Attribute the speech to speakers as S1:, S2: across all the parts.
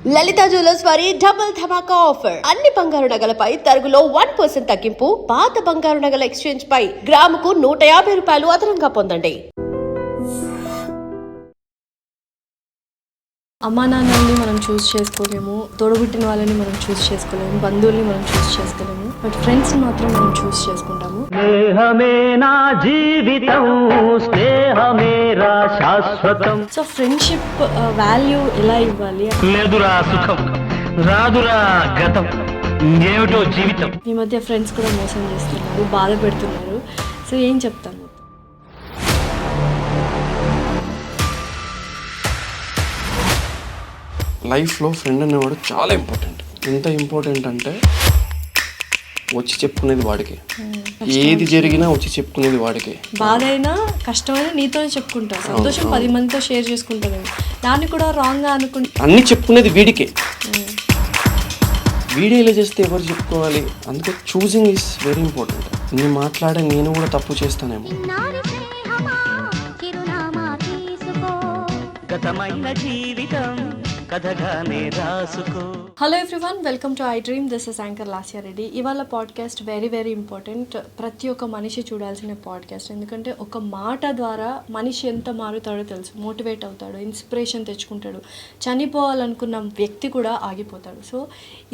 S1: లలిత jewellers వారి double ధమాకా offer. అన్ని బంగారు నగలపై తరుగులో 1% తగ్గింపు. పాత బంగారు నగల ఎక్స్చేంజ్ పై గ్రాముకు 150 రూపాయలు అదనంగా పొందండి.
S2: అమ్మా నాన్నల్ని మనం చూస్ చేసుకోలేము, తోడబుట్టిన వాళ్ళని మనం చూస్ చేసుకోలేము, బంధువుల్ని మనం చూస్ చేసుకోలేము, బట్ ఫ్రెండ్స్ మాత్రం మనం చూస్ చేసుకుంటాము.
S3: స్నేహమే నా జీవితం, స్నేహమేరా శాశ్వతం.
S2: సో ఫ్రెండ్షిప్ వాల్యూ ఎలా ఇవ్వాలి?
S3: లేదురా సుఖం, రాదురా గతం, ఏమిటో జీవితం.
S2: ఈ మధ్య ఫ్రెండ్స్ కూడా మోసం చేస్తున్నారు, బాధ పెడుతున్నారు. సో ఏం చెప్తాను?
S4: లైఫ్లో ఫ్రెండ్ అనేవాడు చాలా ఇంపార్టెంట్. ఎంత ఇంపార్టెంట్ అంటే వచ్చి చెప్పుకునేది వాడికే, ఏది జరిగినా వచ్చి చెప్పుకునేది వాడికే.
S2: బాధ అయినా కష్టమైనా నీతోనే చెప్పుకుంటా, సంతోషం 10 మందితో షేర్ చేసుకుంటాను. దాన్ని కూడా రాంగ్గా అనుకుంటా
S4: అన్నీ చెప్పుకునేది వీడికే. వీడియో ఇలా చేస్తే ఎవరు చెప్పుకోవాలి? అందుకే చూసింగ్ ఈజ్ వెరీ ఇంపార్టెంట్. నేను మాట్లాడే నేను కూడా తప్పు చేస్తానేమో.
S3: గతమైన జీవితం కథగానే రాసుకో.
S2: Hello everyone, welcome to I dream. This is anchor Lasya Reddy. ఇవాళ పాడ్కాస్ట్ వెరీ వెరీ ఇంపార్టెంట్. ప్రతి ఒక్క మనిషి చూడాల్సిన పాడ్కాస్ట్. ఎందుకంటే ఒక మాట ద్వారా మనిషి ఎంత మారుతాడో తెలుసు. మోటివేట్ అవుతాడు, ఇన్స్పిరేషన్ తెచ్చుకుంటాడు, చనిపోవాలనుకున్న వ్యక్తి కూడా ఆగిపోతాడు. సో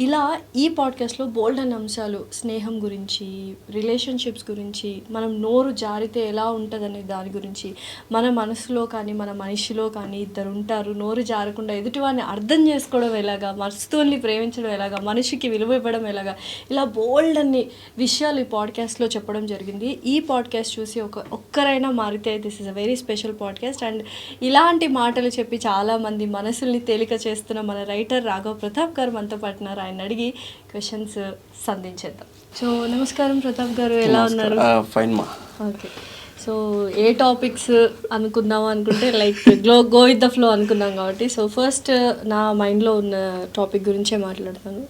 S2: ఇలా ఈ పాడ్కాస్ట్లో బోల్డ్ అనే అంశాలు, స్నేహం గురించి, రిలేషన్షిప్స్ గురించి, మనం నోరు జారితే ఎలా ఉంటుందనే దాని గురించి, మన మనసులో కానీ మన మనిషిలో కానీ ఇద్దరు ఉంటారు, నోరు జారకుండా ఎదుటివాడిని అర్థం చేసుకోవడం ఎలాగా, వస్తువుల్ని ప్రేమించడం ఎలాగా, మనిషికి విలువ ఇవ్వడం ఎలాగా, ఇలా బోల్డ్ అన్ని విషయాలు ఈ పాడ్కాస్ట్లో చెప్పడం జరిగింది. ఈ పాడ్కాస్ట్ చూసి ఒక్కరైనా మారితే this is a very special podcast. And ఇలాంటి మాటలు చెప్పి చాలామంది మనసుల్ని తేలిక చేస్తున్న మన రైటర్ రాఘవ్ ప్రతాప్ గారు మనతో పాటున్నారు. ఆయన అడిగి క్వశ్చన్స్ సంధించేద్దాం. సో నమస్కారం ప్రతాప్ గారు, ఎలా ఉన్నారు?
S4: ఫైన్ మా.
S2: ఓకే, సో ఏ టాపిక్స్ అనుకుందాము అనుకుంటే like go with the flow అనుకున్నాం కాబట్టి, సో ఫస్ట్ నా మైండ్లో ఉన్న టాపిక్ గురించే మాట్లాడతాను.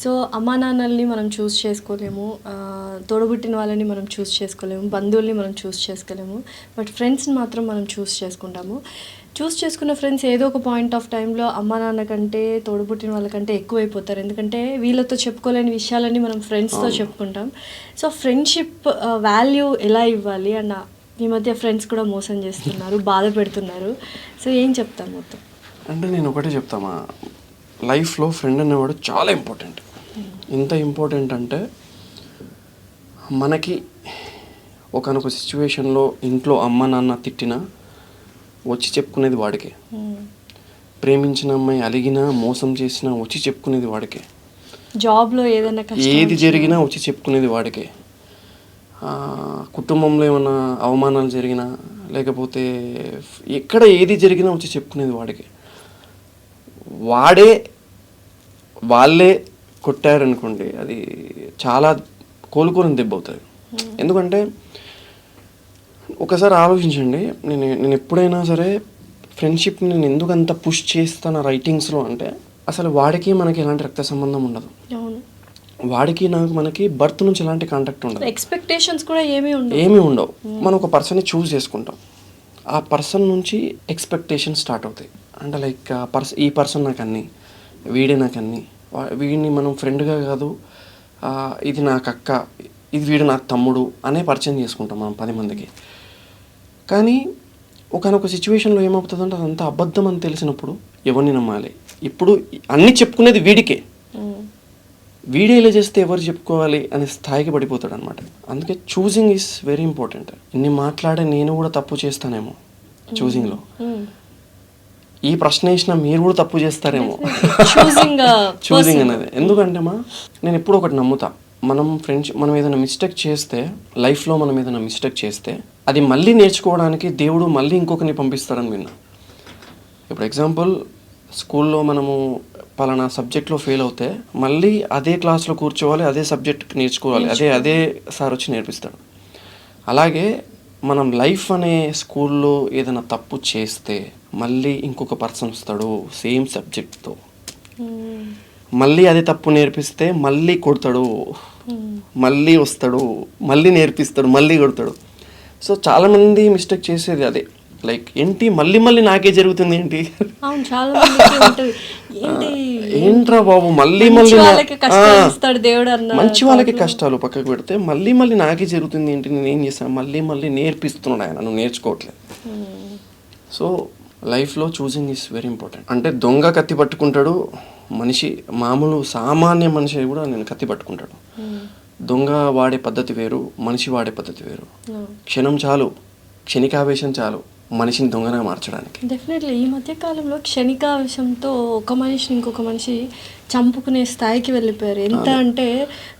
S2: సో అమ్మా నాన్నల్ని మనం చూస్ చేసుకోలేము, తోడబుట్టిన వాళ్ళని మనం చూస్ చేసుకోలేము, బంధువుల్ని మనం చూస్ చేసుకోలేము, బట్ ఫ్రెండ్స్ని మాత్రం మనం చూస్ చేసుకుంటాము. చూస్ చేసుకున్న ఫ్రెండ్స్ ఏదో ఒక పాయింట్ ఆఫ్ టైంలో అమ్మా నాన్న కంటే తోడబుట్టిన వాళ్ళకంటే ఎక్కువైపోతారు. ఎందుకంటే వీళ్ళతో చెప్పుకోలేని విషయాలన్నీ మనం ఫ్రెండ్స్తో చెప్పుకుంటాం. సో ఫ్రెండ్షిప్ వాల్యూ ఎలా ఇవ్వాలి? అండ్ ఈ మధ్య ఫ్రెండ్స్ కూడా మోసం చేస్తున్నారు, బాధ పెడుతున్నారు. సో ఏం చెప్తాను మొత్తం?
S4: అంటే నేను ఒకటే చెప్తామా, లైఫ్లో ఫ్రెండ్ అనేవాడు చాలా ఇంపార్టెంట్. ఎంత ఇంపార్టెంట్ అంటే మనకి ఒకనొక సిచ్యువేషన్లో ఇంట్లో అమ్మ నాన్న తిట్టినా వచ్చి చెప్పుకునేది వాడికే. ప్రేమించిన అమ్మాయి అలిగినా మోసం చేసినా వచ్చి చెప్పుకునేది వాడికే.
S2: జాబ్లో ఏదైనా
S4: ఏది జరిగినా వచ్చి చెప్పుకునేది వాడికే. కుటుంబంలో ఏమైనా అవమానాలు జరిగినా, లేకపోతే ఎక్కడ ఏది జరిగినా వచ్చి చెప్పుకునేది వాడికే. వాళ్ళే కొట్టారనుకోండి, అది చాలా కోలుకోని దెబ్బ అవుతుంది. ఎందుకంటే ఒకసారి ఆలోచించండి, నేను ఎప్పుడైనా సరే ఫ్రెండ్షిప్ని నేను ఎందుకు అంత పుష్ చేస్తాను రైటింగ్స్లో అంటే, అసలు వాడికి మనకి ఎలాంటి రక్త సంబంధం ఉండదు, వాడికి మనకి బర్త్ నుంచి ఎలాంటి కాంటాక్ట్ ఉండదు,
S2: ఎక్స్పెక్టేషన్స్ కూడా ఏమీ
S4: ఉండవు. మనం ఒక పర్సన్ని చూస్ చేసుకుంటాం, ఆ పర్సన్ నుంచి ఎక్స్పెక్టేషన్ స్టార్ట్ అవుతాయి. అంటే లైక్ ఈ పర్సన్ నాకు అన్నీ, వీడే నాకు అన్నీ, వీడిని మనం ఫ్రెండ్గా కాదు, ఇది నాకు అక్క, ఇది వీడు నాకు తమ్ముడు అనే పరిచయం చేసుకుంటాం మనం 10 మందికి. కానీ ఒకనొక సిచ్యువేషన్లో ఏమవుతుందంటే అదంతా అబద్ధం అని తెలిసినప్పుడు ఎవరిని నమ్మాలి? ఇప్పుడు అన్నీ చెప్పుకునేది వీడికే. వీడియో ఇలా చేస్తే ఎవరు చెప్పుకోవాలి అనే స్థాయికి పడిపోతాడు అనమాట. అందుకే చూసింగ్ ఈజ్ వెరీ ఇంపార్టెంట్. ఇన్ని మాట్లాడే నేను కూడా తప్పు చేస్తానేమో చూసింగ్లో. ఈ ప్రశ్న వేసిన మీరు కూడా తప్పు చేస్తారేమో చూసింగ్ అనేది. ఎందుకంటే నేను ఎప్పుడు ఒకటి నమ్ముతా, మనం ఏదైనా మిస్టేక్ చేస్తే, లైఫ్లో మనం ఏదైనా మిస్టేక్ చేస్తే అది మళ్ళీ నేర్చుకోవడానికి దేవుడు మళ్ళీ ఇంకొకరిని పంపిస్తాడని విన్నా. ఇప్పుడు ఎగ్జాంపుల్, స్కూల్లో మనము పలానా సబ్జెక్ట్లో ఫెయిల్ అవుతే మళ్ళీ అదే క్లాస్లో కూర్చోవాలి, అదే సబ్జెక్ట్ నేర్చుకోవాలి, అదే సార్ వచ్చి నేర్పిస్తాడు. అలాగే మనం లైఫ్ అనే స్కూల్లో ఏదైనా తప్పు చేస్తే మళ్ళీ ఇంకొక పర్సన్ వస్తాడు సేమ్ సబ్జెక్ట్తో, మళ్ళీ అదే తప్పు నేర్పిస్తే మళ్ళీ కొడతాడు, మళ్ళీ వస్తాడు, మళ్ళీ నేర్పిస్తాడు, మళ్ళీ కొడతాడు. సో చాలామంది మిస్టేక్ చేసేది అదే. లైక్ ఏంటి మళ్ళీ నాకే జరుగుతుంది ఏంటి,
S2: అవును చాలా మందికి ఉంటుంది. ఏంటి
S4: ఏంట్రా బాబు మళ్ళీ
S2: మంచి
S4: మళ్ళీ
S2: వాళ్ళకి కష్టాలు ఇస్తాడు దేవుడు అన్న
S4: మంచి వాళ్ళకి కష్టాలు పక్కకు పెడితే మళ్ళీ మళ్ళీ నాకే జరుగుతుంది ఏంటి, నేను ఏం చేశాను, మళ్ళీ మళ్ళీ నేర్పిస్తున్నాడు ఆయన, నువ్వు నేర్చుకోవట్లేదు. సో లైఫ్లో చూసింగ్ ఈస్ వెరీ ఇంపార్టెంట్. అంటే దొంగ కత్తి పట్టుకుంటాడు, మనిషి మామూలు సామాన్య మనిషి కూడా నేను కత్తి పట్టుకుంటాడు. దొంగ వాడే పద్ధతి వేరు, మనిషి వాడే పద్ధతి వేరు. క్షణం చాలు, క్షణికావేశం చాలు మనిషిని దొంగగా మార్చడానికి.
S2: డెఫినెట్లీ ఈ మధ్య కాలంలో క్షణికావేశంతో ఒక మనిషిని ఇంకొక మనిషి చంపుకునే స్థాయికి వెళ్ళిపోయారు. ఎంత అంటే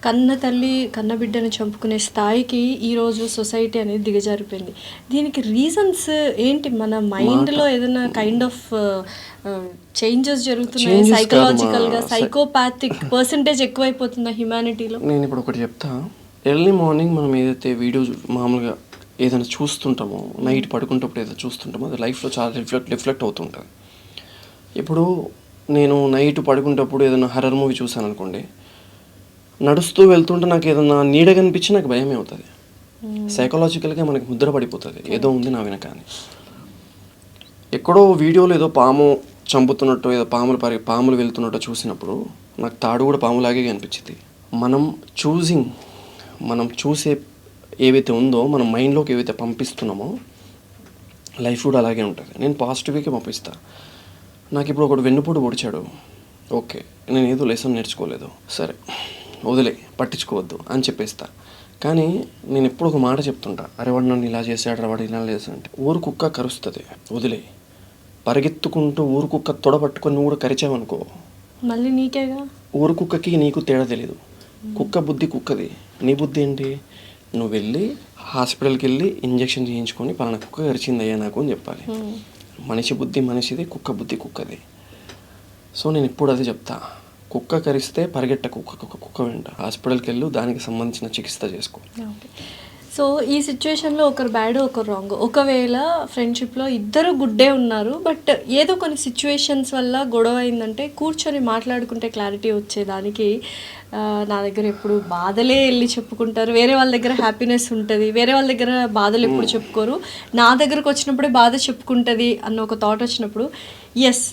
S2: కన్న తల్లి కన్న బిడ్డని చంపుకునే స్థాయికి ఈరోజు సొసైటీ అనేది దిగజారిపోయింది. దీనికి రీజన్స్ ఏంటి? మన మైండ్లో ఏదైనా కైండ్ ఆఫ్ చేంజెస్ జరుగుతున్నాయి, సైకలాజికల్గా సైకోపాథిక్ పర్సంటేజ్ ఎక్కువైపోతుందా హ్యుమానిటీలో?
S4: నేను ఇప్పుడు ఒకటి చెప్తా. ఎర్లీ మార్నింగ్ మనం ఏదైతే వీడియో మామూలుగా ఏదైనా చూస్తుంటామో, నైట్ పడుకుంటప్పుడు ఏదైనా చూస్తుంటామో అది లైఫ్లో చాలా రిఫ్లెక్ట్ అవుతుంటుంది. ఇప్పుడు నేను నైట్ పడుకుంటప్పుడు ఏదైనా హర్రర్ మూవీ చూసాను అనుకోండి, నడుస్తూ వెళ్తుంటే నాకు ఏదైనా నీడ కనిపించి నాకు భయమే అవుతుంది. సైకలాజికల్గా మనకి ముద్ర పడిపోతుంది, ఏదో ఉంది నా వెనక అని. ఎక్కడో వీడియోలో ఏదో పాము చంపుతున్నట్టు, ఏదో పాములు వెళ్తున్నట్టు చూసినప్పుడు నాకు తాడు కూడా పాములాగే కనిపించింది. మనం చూసే ఏవైతే ఉందో మన మైండ్లోకి ఏవైతే పంపిస్తున్నామో లైఫ్ కూడా అలాగే ఉంటుంది. నేను పాజిటివ్గా పంపిస్తాను. నాకు ఇప్పుడు ఒకడు వెన్నుపోటు పొడిచాడు, ఓకే నేను ఏదో లెసన్ నేర్చుకోలేదు, సరే వదిలే, పట్టించుకోవద్దు అని చెప్పేస్తా. కానీ నేను ఎప్పుడు ఒక మాట చెప్తుంటా, అరే వాడు నన్ను ఇలా చేశాడు, వాడు ఇలా చేశాడంటే ఊరు కుక్క కరుస్తుంది, వదిలే. పరిగెత్తుకుంటూ ఊరు కుక్క తొడ పట్టుకొని నువ్వు కూడా కరిచావనుకో
S2: మళ్ళీ నీకేగా.
S4: ఊరు కుక్కకి నీకు తేడా తెలియదు. కుక్క బుద్ధి కుక్కది, నీ బుద్ధి ఏంటి? నువ్వు వెళ్ళి హాస్పిటల్కి వెళ్ళి ఇంజెక్షన్ చేయించుకొని పలానా కుక్క కరిచింది అయ్యా నాకు అని చెప్పాలి. మనిషి బుద్ధి మనిషిది, కుక్క బుద్ధి కుక్కది. సో నేను ఇప్పుడు అదే చెప్తా, కుక్క కరిస్తే పరిగెట్ట కుక్క వెంట హాస్పిటల్కి వెళ్ళు, దానికి సంబంధించిన చికిత్స చేసుకో.
S2: సో ఈ సిచ్యువేషన్లో ఒకరు బ్యాడ్ ఒకరు రాంగ్. ఒకవేళ ఫ్రెండ్షిప్లో ఇద్దరు గుడ్డే ఉన్నారు, బట్ ఏదో కొన్ని సిచ్యువేషన్స్ వల్ల గొడవ అయిందంటే కూర్చొని మాట్లాడుకుంటే క్లారిటీ వచ్చేదానికి నా దగ్గర ఎప్పుడు బాధలే వెళ్ళి చెప్పుకుంటారు, వేరే వాళ్ళ దగ్గర హ్యాపీనెస్ ఉంటుంది, వేరే వాళ్ళ దగ్గర బాధలు ఎప్పుడు చెప్పుకోరు, నా దగ్గరకు వచ్చినప్పుడే బాధ చెప్పుకుంటుంది అన్న ఒక థాట్ వచ్చినప్పుడు, ఎస్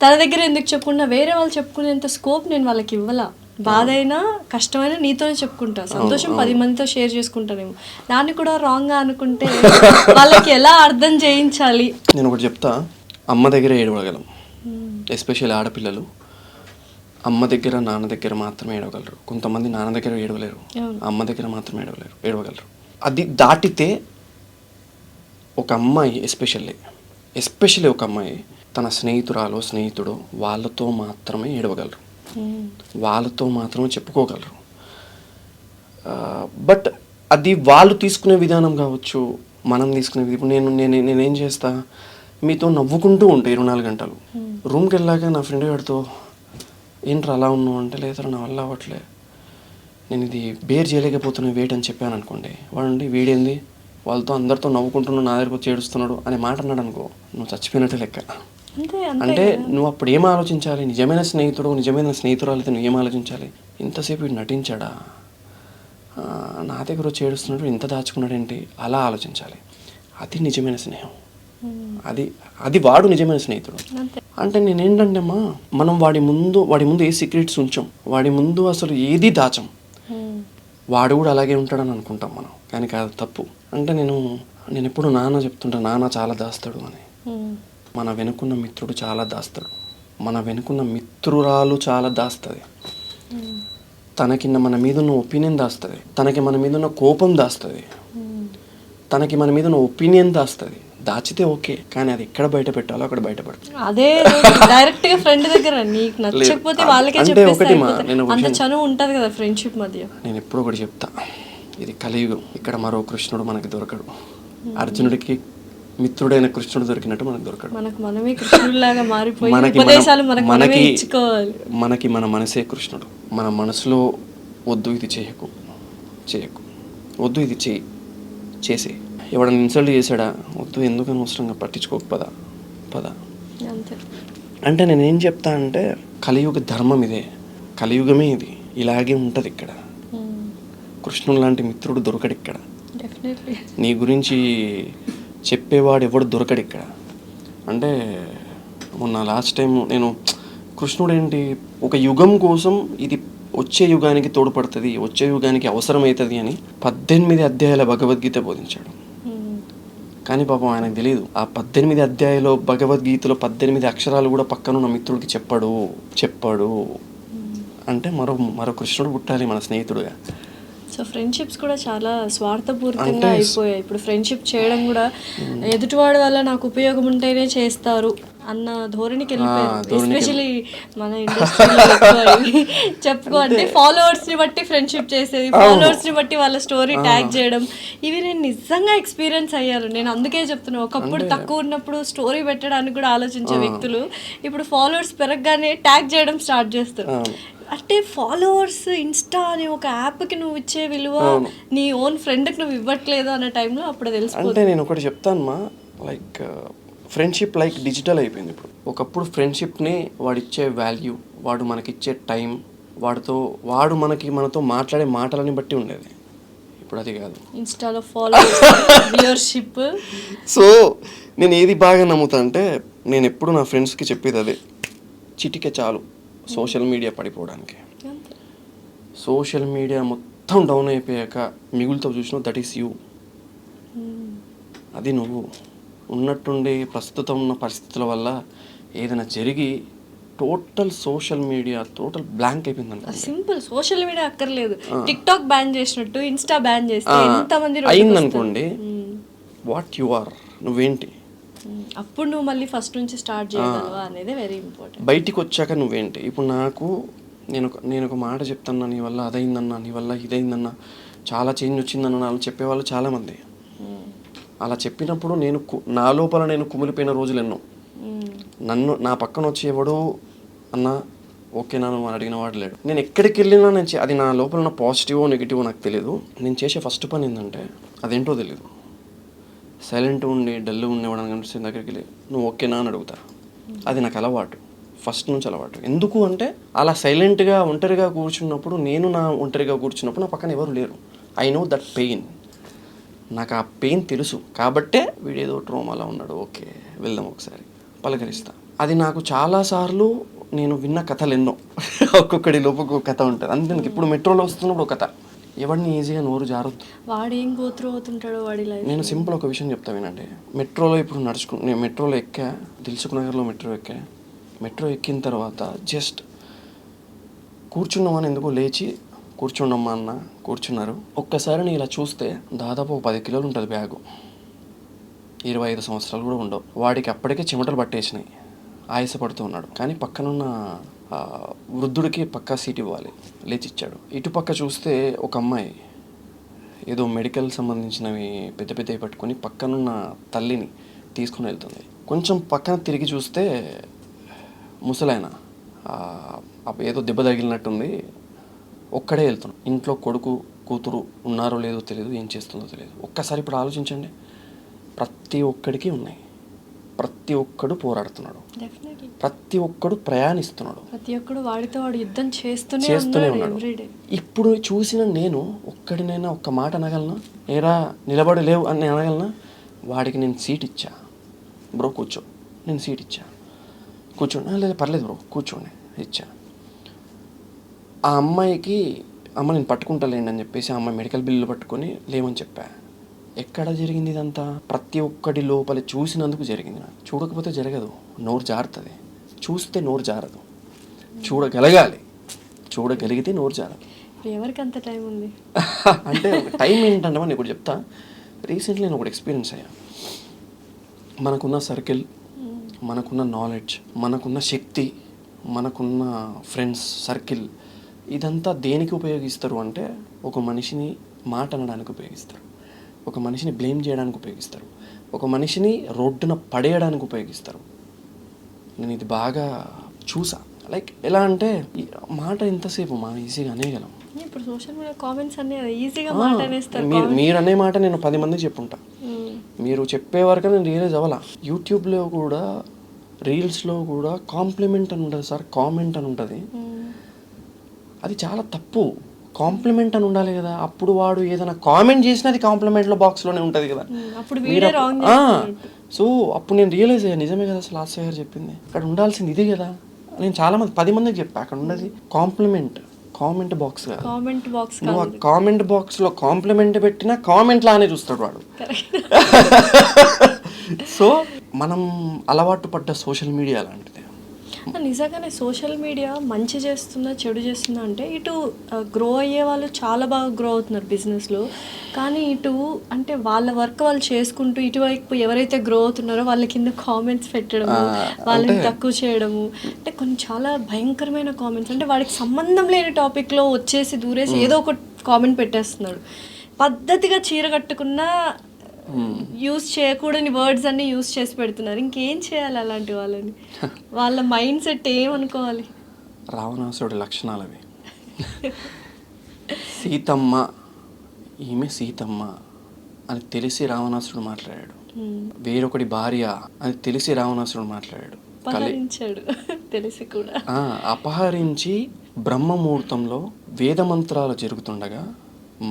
S2: తన దగ్గర ఎందుకు చెప్పుకున్నా వేరే వాళ్ళు చెప్పుకునేంత స్కోప్ నేను వాళ్ళకి ఇవ్వాల. బాధ అయినా కష్టమైనా నీతోనే చెప్పుకుంటా, సంతోషం 10 మందితో షేర్ చేసుకుంటానేమో. దాన్ని కూడా రాంగ్గా అనుకుంటే వాళ్ళకి ఎలా అర్థం చేయించాలి?
S4: నేను ఒకటి చెప్తా, అమ్మ దగ్గర ఏడవగలం, ఎస్పెషల్లీ ఆడపిల్లలు అమ్మ దగ్గర నాన్న దగ్గర మాత్రమే ఏడవగలరు. కొంతమంది నాన్న దగ్గర ఏడవలేరు, అమ్మ దగ్గర మాత్రమే ఏడవగలరు. అది దాటితే ఒక అమ్మాయి ఎస్పెషల్లీ ఒక అమ్మాయి తన స్నేహితుడో వాళ్ళతో మాత్రమే ఏడవగలరు, వాళ్ళతో మాత్రమే చెప్పుకోగలరు. బట్ అది వాళ్ళు తీసుకునే విధానం కావచ్చు, మనం తీసుకునే విధానం. నేనేం చేస్తా, మీతో నవ్వుకుంటూ ఉంటా 24 గంటలు. రూమ్కి వెళ్ళాక నా ఫ్రెండ్ గారితో ఏంట్రా అలా ఉన్నావు అంటే, లేదురా నా వల్ల అవ్వట్లే, నేను ఇది బేర్ చేయలేకపోతున్నా వెయిట్ అని చెప్పాను అనుకోండి, వాడండి వీడేంది వాళ్ళతో అందరితో నవ్వుకుంటున్నాడు నా దగ్గరకు వచ్చి ఏడుస్తున్నాడు అనే మాట అన్నాడు అనుకో, నువ్వు చచ్చిపోయినట్టే లెక్క. అంటే నువ్వు అప్పుడు ఏం ఆలోచించాలి? నిజమైన స్నేహితుడు నిజమైన స్నేహితురాలైతే నువ్వు ఏం ఆలోచించాలి? ఇంతసేపు వీడు నటించాడా, నా దగ్గర వచ్చి ఏడుస్తున్నాడు, ఇంత దాచుకున్నాడు ఏంటి, అలా ఆలోచించాలి. అది నిజమైన స్నేహం, అది వాడు నిజమైన స్నేహితుడు. అంటే నేనేంటంటే అమ్మా, మనం వాడి ముందు ఏ సీక్రెట్స్ ఉంచాం, వాడి ముందు అసలు ఏది దాచం, వాడు కూడా అలాగే ఉంటాడని అనుకుంటాం మనం, కానీ కాదు, తప్పు. అంటే నేను ఎప్పుడు నాన్న చెప్తుంటా, నాన్న చాలా దాస్తాడు అని. మన వెనుకున్న మిత్రుడు చాలా దాస్తాడు, మన వెనుకున్న మిత్రురాలు చాలా దాస్తుంది. తనకి మన మీద ఉన్న ఒపీనియన్ దాస్తుంది, తనకి మన మీద ఉన్న కోపం దాస్తుంది, తనకి మన మీద ఉన్న ఒపీనియన్ దాస్తుంది. దాచితే ఓకే, కానీ అది ఎక్కడ బయట పెట్టాలో అక్కడ బయట పడుతుంది.
S2: అదే డైరెక్ట్ గా ఫ్రెండ్ దగ్గర నీకు నచ్చకపోతే వాళ్ళకే చెప్పేస్తే అంత చనువు ఉంటది కదా ఫ్రెండ్షిప్ మధ్య.
S4: నేను ఎప్పుడు ఒకటి చెప్తా, ఇది కలియుగం, ఇక్కడ మరో కృష్ణుడు మనకి దొరకడు. అర్జునుడికి మిత్రుడైన కృష్ణుడు దొరికినట్టు మనకు దొరకడు.
S2: మనమే కృష్ణుడిలాగా మారిపోయి ఉపదేశాలు మనకి ఇచ్చుకోవాలి.
S4: మనకి మన మనసే కృష్ణుడు. మన మనసులో వద్దు ఇది చేయకు, వద్దు ఇది చేసే, ఎవడన్నా ఇన్సల్ట్ చేశాడా, వద్దు ఎందుకు అనవసరంగా పట్టించుకోక పద. అంటే నేనేం చెప్తా అంటే, కలియుగ ధర్మం ఇదే, కలియుగమే ఇది, ఇలాగే ఉంటుంది ఇక్కడ. కృష్ణుడు లాంటి మిత్రుడు దొరకడు ఇక్కడ. నీ గురించి చెప్పేవాడు ఎవడు దొరకడు ఇక్కడ. అంటే మొన్న లాస్ట్ టైం నేను కృష్ణుడు ఏంటి, ఒక యుగం కోసం ఇది వచ్చే యుగానికి తోడ్పడుతుంది, వచ్చే యుగానికి అవసరమవుతుంది అని 18 అధ్యాయాల భగవద్గీత బోధించాడు. కానీ పాపం ఆయనకు తెలియదు, ఆ 18 అధ్యాయాలు భగవద్గీతలో 18 అక్షరాలు కూడా పక్కనున్న మిత్రుడికి చెప్పాడు అంటే మరో కృష్ణుడు పుట్టాలి మన స్నేహితుడుగా.
S2: సో ఫ్రెండ్షిప్స్ కూడా చాలా స్వార్థపూరితంగా అయిపోయాయి. ఇప్పుడు ఫ్రెండ్షిప్ చేయడం కూడా ఎదుటివాడి వల్ల నాకు ఉపయోగం ఉంటేనే చేస్తారు అన్న ధోరణికి వెళ్ళిపోయారు. ఎస్పెషలీ మన ఇండస్ట్రీలో చెప్పుకో అంటే ఫాలోవర్స్ ని బట్టి ఫ్రెండ్షిప్ చేసేది, ఫాలోవర్స్ ని బట్టి వాళ్ళ స్టోరీ ట్యాగ్ చేయడం, ఇవి నేను నిజంగా ఎక్స్పీరియన్స్ అయ్యాను. నేను అందుకే చెప్తున్నాను, ఒకప్పుడు తక్కువ ఉన్నప్పుడు స్టోరీ పెట్టడానికి కూడా ఆలోచించే వ్యక్తులు ఇప్పుడు ఫాలోవర్స్ పెరగగానే ట్యాగ్ చేయడం స్టార్ట్ చేస్తారు. అంటే ఫాలోవర్స్ ఇన్స్టా అనే ఒక యాప్కి నువ్వు ఇచ్చే విలువ నీ ఓన్ ఫ్రెండ్కి నువ్వు ఇవ్వట్లేదు అనే టైంలో అప్పుడు తెలిసిపోతుంది.
S4: అంటే నేను ఒకటి చెప్తాను, లైక్ ఫ్రెండ్షిప్ లైక్ డిజిటల్ అయిపోయింది ఇప్పుడు. ఒకప్పుడు ఫ్రెండ్షిప్ని వాడిచ్చే వాల్యూ, వాడు మనకిచ్చే టైం, వాడు మనతో మాట్లాడే మాటలని బట్టి ఉండేది. ఇప్పుడు అది కాదు.
S2: ఇన్స్టాలో ఫాలోవర్స్, వ్యూవర్షిప్.
S4: సో నేను ఏది బాగా నమ్ముతా అంటే, నేను ఎప్పుడు నా ఫ్రెండ్స్కి చెప్పేది అదే, చిటికే చాలు సోషల్ మీడియా పడిపోవడానికి. సోషల్ మీడియా మొత్తం డౌన్ అయిపోయాక మిగులుతో చూసినావు, దట్ ఈస్ యూ. అది నువ్వు ఉన్నట్టుండి ప్రస్తుతం ఉన్న పరిస్థితుల వల్ల ఏదైనా జరిగి total social media total blank అయిపోయింది అనుకో.
S2: సింపుల్, సోషల్ మీడియా అక్కర్లేదు, టిక్ టాక్ బ్యాన్ చేసినట్టు ఇన్స్టా బ్యాన్ చేస్తే ఎంతమంది
S4: అయిందనుకోండి, వాట్ యు ఆర్, నువ్వేంటి,
S2: అప్పుడు నువ్వు మళ్ళీ ఫస్ట్ నుంచి స్టార్ట్ చేయగలవా అనేది వెరీ ఇంపార్టెంట్.
S4: బయటికి వచ్చాక నువ్వేంటి. ఇప్పుడు నేను ఒక మాట చెప్తాను, నీ వల్ల అదైందన్నా, నీ వల్ల ఇదైందన్నా, చాలా చేంజ్ వచ్చిందన్న అలా చెప్పేవాళ్ళు చాలామంది. అలా చెప్పినప్పుడు నా లోపల నేను కుమిలిపోయిన రోజులు ఎన్నో. నా పక్కన వచ్చి ఎవడో అన్నా ఓకేనా నువ్వు అని అడిగిన వాడు లేడు. నేను ఎక్కడికి వెళ్ళినా అది నా లోపల ఉన్న పాజిటివో నెగిటివో నాకు తెలియదు. నేను చేసే ఫస్ట్ పని ఏంటంటే అదేంటో తెలియదు, సైలెంట్ ఉండి డల్ ఉండేవాడు కనిపిస్తుంది దగ్గరికి వెళ్ళి నువ్వు ఓకేనా అని అడుగుతా. అది నాకు అలవాటు, ఫస్ట్ నుంచి అలవాటు. ఎందుకు అంటే అలా సైలెంట్గా ఒంటరిగా కూర్చున్నప్పుడు, ఒంటరిగా కూర్చున్నప్పుడు నా పక్కన ఎవరు లేరు. ఐ నో దట్ పెయిన్, నాకు ఆ పెయిన్ తెలుసు. కాబట్టే వీడేదో ట్రోమాలో ఉన్నాడు, ఓకే వెళ్దాం ఒకసారి పలకరిస్తా. అది నాకు చాలాసార్లు నేను విన్న కథలు ఎన్నో, ఒక్కొక్కడి లోపు ఒక కథ ఉంటుంది. అందుకే ఇప్పుడు మెట్రోలో వస్తున్నప్పుడు ఒక కథ, ఎవరిని ఈజీగా నోరు జారొద్దు,
S2: వాడు ఏం గోత్రూ అవుతుంటాడో వాడి లైఫ్.
S4: నేను సింపుల్ ఒక విషయం చెప్తా వినండి. మెట్రోలో ఇప్పుడు నేను మెట్రోలో ఎక్కా, దిల్సుఖ్ నగర్లో మెట్రో ఎక్కిన తర్వాత జస్ట్ కూర్చున్నామని ఎందుకో లేచి కూర్చుండమ్మా అన్న కూర్చున్నారు. ఒక్కసారి నేను ఇలా చూస్తే దాదాపు 10 కిలోలు ఉంటుంది బ్యాగు, 25 సంవత్సరాలు కూడా ఉండవు. వాడికి అప్పటికే చెమటలు పట్టేసినాయి, ఆయాసపడుతూ ఉన్నాడు. కానీ పక్కనున్న వృద్ధుడికి పక్కా సీట్ ఇవ్వాలి, లేచి ఇచ్చాడు. ఇటుపక్క చూస్తే ఒక అమ్మాయి ఏదో మెడికల్ సంబంధించినవి పెద్దవి పట్టుకొని పక్కనున్న తల్లిని తీసుకుని వెళ్తుంది. కొంచెం పక్కన తిరిగి చూస్తే ముసలాయన ఏదో దెబ్బ తగిలినట్టుంది, ఒక్కడే వెళ్తున్నాడు. ఇంట్లో కొడుకు కూతురు ఉన్నారో లేదో తెలియదు, ఏం చేస్తుందో తెలియదు. ఒక్కసారి ఇప్పుడు ఆలోచించండి, ప్రతి ఒక్కడికి ఉన్నాయి, ప్రతి ఒక్కడు పోరాడుతున్నాడు, ప్రతి ఒక్కడు ప్రయాణిస్తున్నాడు,
S2: ప్రతి ఒక్కడు వాడితో వాడు యుద్ధం చేస్తూనే
S4: ఉన్నాడు. ఇప్పుడు చూసిన నేను ఒక్కడినైనా ఒక్క మాట అనగలనా, ఏరా నిలబడి లేవు అని నేను అనగలనా? వాడికి నేను సీట్ ఇచ్చా, బ్రో కూర్చో, నేను సీట్ ఇచ్చా, కూర్చోండి, లేదా పర్లేదు బ్రో కూర్చోండి ఇచ్చా. ఆ అమ్మాయికి అమ్మ నేను పట్టుకుంటలేండి అని చెప్పేసి ఆ అమ్మాయి మెడికల్ బిల్లు పట్టుకొని లేవని చెప్పా. ఎక్కడ జరిగింది ఇదంతా? ప్రతి ఒక్కటి లోపల చూసినందుకు జరిగింది. చూడకపోతే జరగదు, నోరు జారుతుంది. చూస్తే నోరు జారదు, చూడగలగాలి, చూడగలిగితే నోరు జారదు.
S2: ఎవరికి అంత టైం ఉంది
S4: అంటే టైం ఏంటంటే నేను ఇప్పుడు చెప్తా. రీసెంట్లీ నేను ఒకటి ఎక్స్పీరియన్స్ అయ్యా. మనకున్న సర్కిల్, మనకున్న నాలెడ్జ్, మనకున్న శక్తి, మనకున్న ఫ్రెండ్స్ సర్కిల్, ఇదంతా దేనికి ఉపయోగిస్తారు అంటే ఒక మనిషిని మాట అనడానికి ఉపయోగిస్తారు, ఒక మనిషిని బ్లేమ్ చేయడానికి ఉపయోగిస్తారు, ఒక మనిషిని రోడ్డున పడేయడానికి ఉపయోగిస్తారు. నేను ఇది బాగా చూసా. లైక్ ఎలా అంటే మాట ఎంతసేపు మనం ఈజీగా అనేయగలం.
S2: ఇప్పుడు సోషల్ మీడియా కామెంట్స్ అన్నీ ఈజీగా మాట అనేస్తారు.
S4: మీరు అనే మాట నేను 10 మందికి చెప్పుంటా, మీరు చెప్పే వరకు నేను రియలైజ్ అవ్వాలా. యూట్యూబ్లో కూడా రీల్స్లో కూడా కాంప్లిమెంట్ అని ఉంటుంది సార్, కామెంట్ అని ఉంటుంది. అది చాలా తప్పు. కాంప్లిమెంట్ అని ఉండాలి కదా. అప్పుడు వాడు ఏదైనా కామెంట్ చేసినా అది కాంప్లిమెంట్లో బాక్స్లోనే ఉంటుంది కదా. సో అప్పుడు నేను రియలైజ్ అయ్యా, నిజమే కదా అసలు లాస్ట్ ఇయర్ చెప్పింది, అక్కడ ఉండాల్సింది ఇది కదా నేను చాలామంది 10 మందికి చెప్పా, అక్కడ ఉన్నది కామెంట్ బాక్స్ కాదు.
S2: కామెంట్ బాక్స్
S4: నువ్వు ఆ కామెంట్ బాక్స్లో కాంప్లిమెంట్ పెట్టినా కామెంట్ లానే చూస్తాడు వాడు. సో మనం అలవాటు పడ్డ సోషల్ మీడియా లాంటిది.
S2: నిజంగానే సోషల్ మీడియా మంచి చేస్తుందా చెడు చేస్తుందా అంటే ఇటు గ్రో అయ్యే వాళ్ళు చాలా బాగా గ్రో అవుతున్నారు బిజినెస్లో, కానీ ఇటు అంటే వాళ్ళ వర్క్ వాళ్ళు చేసుకుంటూ ఇటువైపు ఎవరైతే గ్రో అవుతున్నారో వాళ్ళ కింద కామెంట్స్ పెట్టడము, వాళ్ళని తక్కువ చేయడము, అంటే కొన్ని చాలా భయంకరమైన కామెంట్స్. అంటే వాడికి సంబంధం లేని టాపిక్లో వచ్చేసి దూరేసి ఏదో ఒక కామెంట్ పెట్టేస్తున్నాడు. పద్ధతిగా చీర కట్టుకున్న యూజ్ చేయకూడని వర్డ్స్ అన్ని యూజ్ చేసి పెడుతున్నారు. ఇంకేం చేయాలి అలాంటి వాళ్ళని? వాళ్ళ మైండ్ సెట్ ఏమనుకోవాలి?
S4: రావణాసుడి లక్షణాలు అవి. సీతమ్మ, ఈమె సీతమ్మ అని తెలిసి రావణాసుడు మాట్లాడాడు. వేరొకటి భార్య అని తెలిసి రావణాసుడు మాట్లాడాడు.
S2: అపహరించాడు తెలిసి కూడా.
S4: అపహరించి బ్రహ్మముహూర్తంలో వేదమంత్రాలు జరుగుతుండగా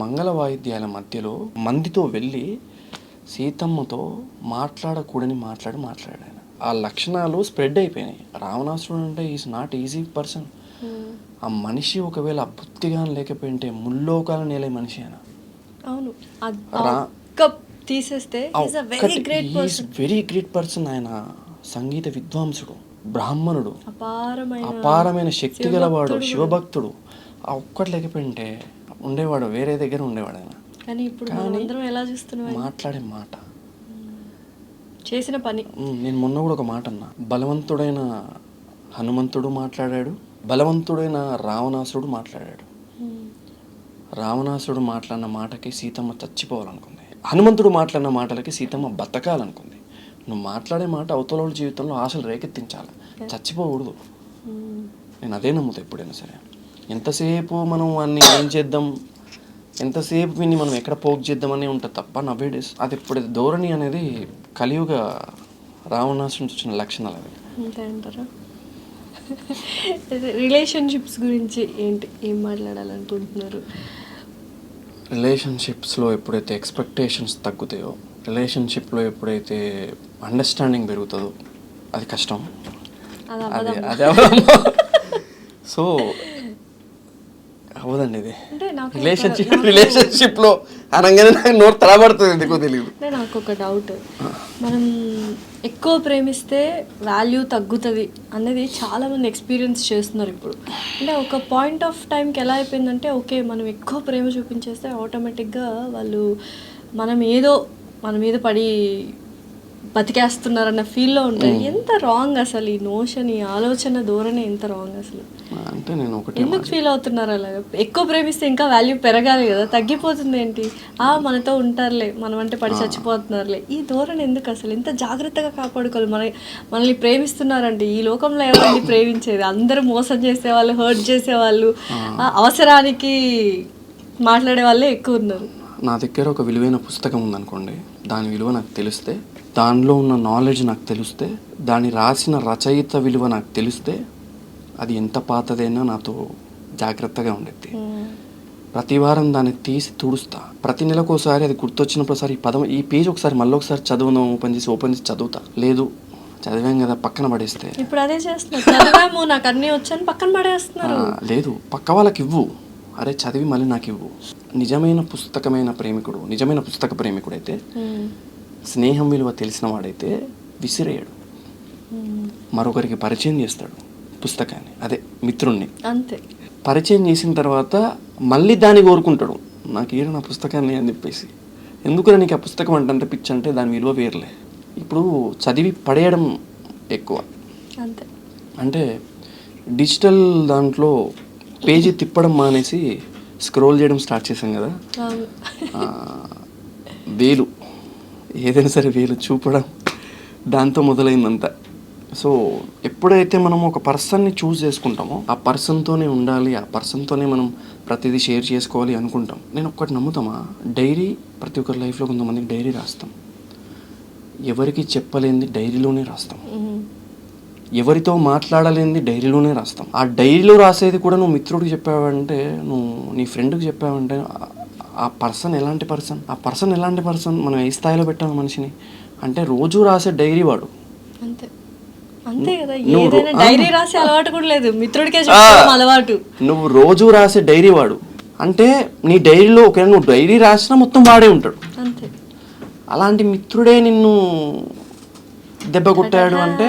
S4: మంగళ వాయిద్యాల మధ్యలో మందితో వెళ్ళి సీతమ్మతో మాట్లాడాడు. ఆ లక్షణాలు స్ప్రెడ్ అయిపోయినాయి. రావణాసుడు అంటే ఈజ్ నాట్ ఈజీ పర్సన్. ఆ మనిషి ఒకవేళ బుద్ధిగా లేకపోయింటే ముల్లోకాల నేలే మనిషి ఆయన.
S2: అవును, తీసేస్తే
S4: వెరీ గ్రేట్ పర్సన్. ఆయన సంగీత విద్వాంసుడు, బ్రాహ్మణుడు, అపారమైన శక్తి గలవాడు, శివభక్తుడు. ఆ ఒక్కటి లేకపోయింటే ఉండేవాడు, వేరే దగ్గర ఉండేవాడు ఆయన.
S2: కానీ ఇప్పుడు అందరం ఎలా చూస్తున్నాం?
S4: మాట్లాడే మాట,
S2: చేసిన పని.
S4: నేను మొన్న కూడా ఒక మాట అన్నా, బలవంతుడైన హనుమంతుడు మాట్లాడాడు, బలవంతుడైన రావణాసుడు మాట్లాడాడు. రావణాసుడు మాట్లాడిన మాటకి సీతమ్మ చచ్చిపోవాలనుకుంది, హనుమంతుడు మాట్లాడిన మాటలకి సీతమ్మ బతకాలనుకుంది. నువ్వు మాట్లాడే మాట అవతల జీవితంలో ఆశలు రేకెత్తించాలి, చచ్చిపోకూడదు. నేను అదే నమ్ముతా ఎప్పుడైనా సరే. ఎంతసేపు మనం వాడిని ఏం చేద్దాం, ఎంతసేపు విని మనం ఎక్కడ పోక్ చేద్దామని ఉంటుంది తప్ప నవేడేస్ అది ఇప్పుడు ధోరణి అనేది కలియుగ రావణాసుడు వచ్చిన లక్షణాలు అవి.
S2: అంతే అంటారా? రిలేషన్షిప్స్ గురించి ఏం మాట్లాడాలనుకుంటున్నారు?
S4: రిలేషన్షిప్స్లో ఎప్పుడైతే ఎక్స్పెక్టేషన్స్ తగ్గుతాయో, రిలేషన్షిప్లో ఎప్పుడైతే అండర్స్టాండింగ్ పెరుగుతుందో అది కష్టం. అదే సో అవదండి ఇది. రిలేషన్షిప్లో అనగానే నాకు నోరు తడబడుతుంది, ఎందుకో తెలియదు.
S2: నాకు ఒక డౌట్, మనం ఎక్కువ ప్రేమిస్తే వాల్యూ తగ్గుతుంది అనేది చాలామంది ఎక్స్పీరియన్స్ చేస్తున్నారు ఇప్పుడు. అంటే ఒక పాయింట్ ఆఫ్ టైంకి ఎలా అయిపోయిందంటే, ఓకే మనం ఎక్కువ ప్రేమ చూపించేస్తే ఆటోమేటిక్గా వాళ్ళు మన మీద పడి బతికేస్తున్నారన్న ఫీల్లో ఉంటాయి. ఎంత రాంగ్ అసలు ఈ నోషన్, ఈ ఆలోచన ధోరణి ఎంత రాంగ్ అసలు.
S4: అంటే నేను ఒకటి
S2: ఎందుకు ఫీల్ అవుతున్నారు అలాగా? ఎక్కువ ప్రేమిస్తే ఇంకా వాల్యూ పెరగాలి కదా, తగ్గిపోతుంది ఏంటి? మనతో ఉంటారులే, మనం అంటే పడి చచ్చిపోతున్నారులే, ఈ ధోరణి ఎందుకు అసలు? ఎంత జాగ్రత్తగా కాపాడుకోవాలి. మనల్ని ప్రేమిస్తున్నారంటే ఈ లోకంలో ఎవరిని ప్రేమించేది? అందరూ మోసం చేసేవాళ్ళు, హర్ట్ చేసేవాళ్ళు, అవసరానికి మాట్లాడే వాళ్ళే ఎక్కువ ఉన్నారు.
S4: నా దగ్గర ఒక విలువైన పుస్తకం ఉందనుకోండి, దాని విలువ నాకు తెలిస్తే, దానిలో ఉన్న నాలెడ్జ్ నాకు తెలిస్తే, దాన్ని రాసిన రచయిత విలువ నాకు తెలిస్తే, అది ఎంత పాతదైనా నాతో జాగ్రత్తగా ఉండేది. ప్రతి వారం దాన్ని తీసి తుడుస్తా. ప్రతి నెలకోసారి అది గుర్తొచ్చినప్పుడు ఈ పేజ్ ఒకసారి మళ్ళీ ఒకసారి చదువుదాం, ఓపెన్ చేసి చదువుతా. లేదు చదివాం కదా పక్కన పడేస్తే,
S2: ఇప్పుడు అదే చేస్తున్నారు, నాకు అన్నీ వచ్చని పక్కన పడేస్తున్నారు.
S4: లేదు, పక్క వాళ్ళకి ఇవ్వు, అరే చదివి మళ్ళీ నాకు ఇవ్వు. నిజమైన పుస్తక ప్రేమికుడు అయితే, స్నేహం విలువ తెలిసిన వాడైతే విసిరేయడు, మరొకరికి పరిచయం చేస్తాడు పుస్తకాన్ని, అదే మిత్రుణ్ణి.
S2: అంతే,
S4: పరిచయం చేసిన తర్వాత మళ్ళీ దాన్ని కోరుకుంటాడు, నాకు ఏడు నా పుస్తకాన్ని అని చెప్పేసి. ఎందుకు నీకు ఆ పుస్తకం అంటే పిచ్చి అంటే దాని విలువ వేర్లే. ఇప్పుడు చదివి పడేయడం ఎక్కువ.
S2: అంతే,
S4: అంటే డిజిటల్ దాంట్లో పేజీ తిప్పడం మానేసి స్క్రోల్ చేయడం స్టార్ట్ చేశాం కదా, వేలు ఏదైనా సరే వేలు చూపడం దాంతో మొదలైందంతా. సో ఎప్పుడైతే మనం ఒక పర్సన్ని చూస్ చేసుకుంటామో, ఆ పర్సన్తోనే ఉండాలి, ఆ పర్సన్తోనే మనం ప్రతిదీ షేర్ చేసుకోవాలి అనుకుంటాం. నేను ఒక్కటి నమ్ముతామా, డైరీ ప్రతి ఒక్కరి లైఫ్లో కొంతమందికి డైరీ రాస్తాం, ఎవరికి చెప్పలేనిది డైరీలోనే రాస్తాం, ఎవరితో మాట్లాడలేనిది డైరీలోనే రాస్తాం. ఆ డైరీలో రాసేది కూడా నువ్వు మిత్రుడికి చెప్పావంటే, నువ్వు నీ ఫ్రెండ్కి చెప్పావంటే, ఆ పర్సన్ ఎలాంటి పర్సన్ మనం ఏ స్థాయిలో పెట్టాము మనిషిని అంటే, రోజు రాసే డైరీ వాడు.
S2: అంతే, అంతే కదా, ఏదైనా డైరీ రాసే అలవాటు కూడా లేదు, మిత్రుడికే చెప్పడం అలవాటు.
S4: నువ్వు రోజు రాసే డైరీ వాడు అంటే నీ డైరీలో ఒకవేళ నువ్వు డైరీ రాసినా మొత్తం వాడే ఉంటాడు.
S2: అంతే.
S4: అలాంటి మిత్రుడే నిన్ను దెబ్బ కొట్టాడు అంటే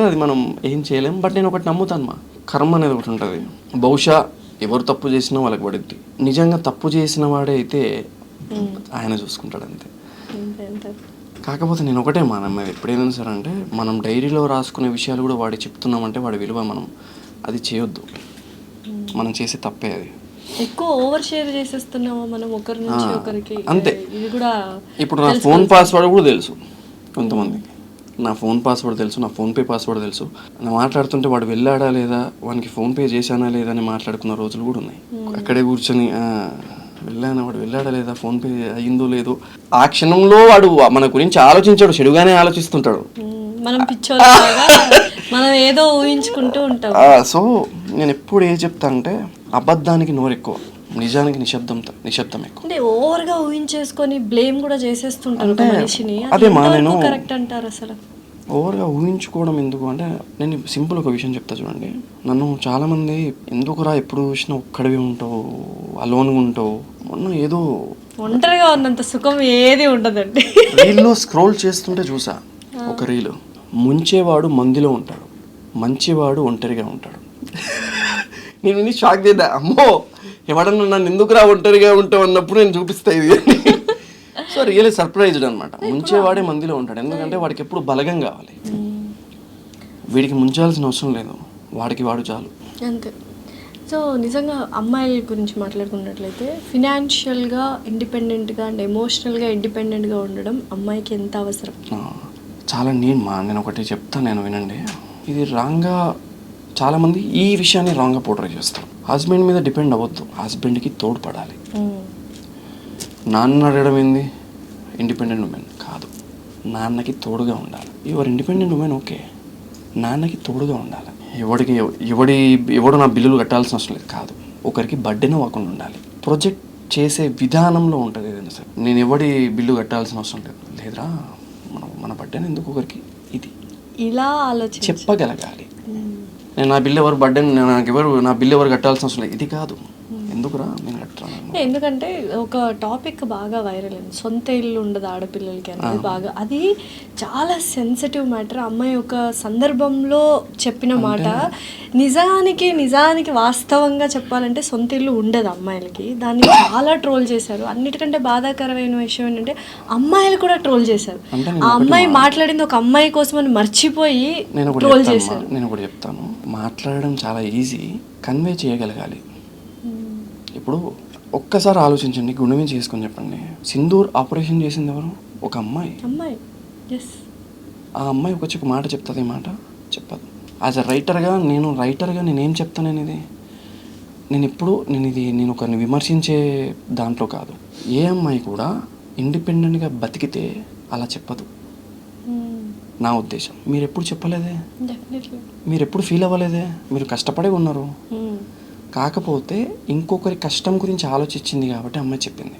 S4: అది మనం ఏం చేయలేం. బట్ నేను ఒకటి నమ్ముతాను, మా కర్మ అనేది ఒకటి ఉంటుంది. బహుశా ఎవరు తప్పు చేసినా వాళ్ళకి పడుద్ది. నిజంగా తప్పు చేసిన వాడే అయితే ఆయన చూసుకుంటాడు అంతే. కాకపోతే నేను ఒకటే మా నమ్మేది ఎప్పుడైనా సరే అంటే మనం డైరీలో రాసుకునే విషయాలు కూడా వాడి చెప్తున్నామంటే వాడి విలువ మనం అది చేయొద్దు. మనం చేసే తప్పే అది.
S2: ఎక్కువ ఓవర్ షేర్ చేసేస్తున్నాము మనం ఒకరి నుంచి ఒకరికి.
S4: అంతే.
S2: ఇది కూడా
S4: ఇప్పుడు నా ఫోన్ పాస్వర్డ్ కూడా తెలుసు కొంతమందికి, నా ఫోన్ పాస్వర్డ్ తెలుసు, నా ఫోన్పే పాస్వర్డ్ తెలుసు. నేను మాట్లాడుతుంటే వాడు వెళ్ళాడా లేదా, వానికి ఫోన్పే చేశానా లేదా అని మాట్లాడుకున్న రోజులు కూడా ఉన్నాయి. అక్కడే కూర్చొని వాడు వెళ్ళాడా లేదా, ఫోన్పే అయ్యిందో లేదో, ఆ క్షణంలో వాడు మన గురించి ఆలోచించాడు, చెడుగానే ఆలోచిస్తుంటాడు.
S2: మనం పిచ్చోళ్ళగా మనం ఏదో ఊహించుకుంటూ ఉంటాం.
S4: సో నేను ఎప్పుడు ఏం చెప్తా అంటే అబద్ధానికి నోరు ఎక్కువ, నిజానికి నిశ్శబ్దం ఎక్కువ.
S2: అంటే ఓవర్ గా ఊహించేసుకొని బ్లేమ్ కూడా చేసేస్తుంటారు మనిషిని.
S4: అదే మా నేను
S2: కరెక్ట్ అంటారు అసలు.
S4: ఓవర్గా ఊహించుకోవడం ఎందుకు అంటే నేను సింపుల్ ఒక విషయం చెప్తా చూడండి. నన్ను చాలామంది ఎందుకురా ఎప్పుడు చూసినా ఒక్కడివి ఉంటావు, అలోన్గా ఉంటావు, మొన్న ఏదో
S2: ఒంటరిగా ఉన్నంత సుఖం ఏది ఉండదండి.
S4: రీల్లో స్క్రోల్ చేస్తుంటే చూసా ఒక రీలు, ముంచేవాడు మందిలో ఉంటాడు, మంచివాడు ఒంటరిగా ఉంటాడు. నేను షాక్ చేద్దా, అమ్మో ఎవడన్నా నన్ను ఎందుకురా ఒంటరిగా ఉంటావు అన్నప్పుడు నేను చూపిస్తా ఇది. సో రియల్లీ సర్ప్రైజ్డ్ అనమాట. ముంచేవాడే మందిలో ఉంటాడు, ఎందుకంటే వాడికి ఎప్పుడు బలగం కావాలి. వీడికి ముంచాల్సిన అవసరం లేదు, వాడికి వాడు చాలు
S2: అంతే. సో నిజంగా అమ్మాయిల గురించి మాట్లాడుకున్నట్లయితే ఫినాన్షియల్గా ఇండిపెండెంట్గా అండ్ ఎమోషనల్గా ఇండిపెండెంట్గా ఉండడం అమ్మాయికి ఎంత అవసరం?
S4: చాలా నేను ఒకటి చెప్తాను, నేను వినండి. ఇది రాంగ్గా చాలామంది ఈ విషయాన్ని రాంగ్గా పోర్ట్రే చేస్తారు. హస్బెండ్ మీద డిపెండ్ అవ్వద్దు, హస్బెండ్కి తోడ్పడాలి. నాన్న అడగడం ఏంది ఇండిపెండెంట్ ఉమెన్ కాదు, నాన్నకి తోడుగా ఉండాలి. యువర్ ఇండిపెండెంట్ ఉమెన్ ఓకే, నాన్నకి తోడుగా ఉండాలి. ఎవడు నా బిల్లులు కట్టాల్సిన అవసరం లేదు కాదు, ఒకరికి బర్డెన్ అవ్వకుండా ఉండాలి. ప్రొజెక్ట్ చేసే విధానంలో ఉంటుంది ఏదైనా సరే. నేను ఎవడి బిల్లు కట్టాల్సిన అవసరం లేదు, లేదురా మన బర్డెన్ ఎందుకు ఒకరికి, ఇది
S2: ఇలా ఆలోచించి
S4: చెప్పగలగాలి. నేను నా బిల్లు ఎవరు బర్డెన్, నా బిల్లు ఎవరు కట్టాల్సిన అవసరం లేదు, ఇది కాదు, ఎందుకురా నేను కట్టాను.
S2: ఎందుకంటే ఒక టాపిక్ బాగా వైరల్ అయింది, సొంత ఇల్లు ఉండదు ఆడపిల్లలకి అనేది. బాగా అది చాలా సెన్సిటివ్ మ్యాటర్. అమ్మాయి ఒక సందర్భంలో చెప్పిన మాట నిజానికి వాస్తవంగా చెప్పాలంటే సొంత ఇల్లు ఉండదు అమ్మాయిలకి. దాన్ని చాలా ట్రోల్ చేశారు. అన్నిటికంటే బాధాకరమైన విషయం ఏంటంటే అమ్మాయిలు కూడా ట్రోల్ చేశారు. ఆ అమ్మాయి మాట్లాడింది ఒక అమ్మాయి కోసం అని మర్చిపోయి ట్రోల్ చేశారు.
S4: నేను కూడా చెప్తాను, మాట్లాడడం చాలా ఈజీ, కన్వే చేయగలగాలి. ఇప్పుడు ఒక్కసారి ఆలోచించండి, గుండె చేసుకొని చెప్పండి. సింధూర్ ఆపరేషన్ చేసింది ఎవరు? ఒక అమ్మాయి. ఆ అమ్మాయి ఒక మాట చెప్తుంది, మాట చెప్పదు. యాజ్ అ రైటర్గా నేనేం చెప్తాను అనేది నేను ఒకరిని విమర్శించే దాంట్లో కాదు. ఏ అమ్మాయి కూడా ఇండిపెండెంట్గా బతికితే అలా చెప్పదు, నా ఉద్దేశం. మీరు ఎప్పుడు చెప్పలేదే, మీరు ఎప్పుడు ఫీల్ అవ్వలేదే, మీరు కష్టపడే ఉన్నారు. కాకపోతే ఇంకొకరి కష్టం గురించి ఆలోచించింది కాబట్టి అమ్మాయి చెప్పింది.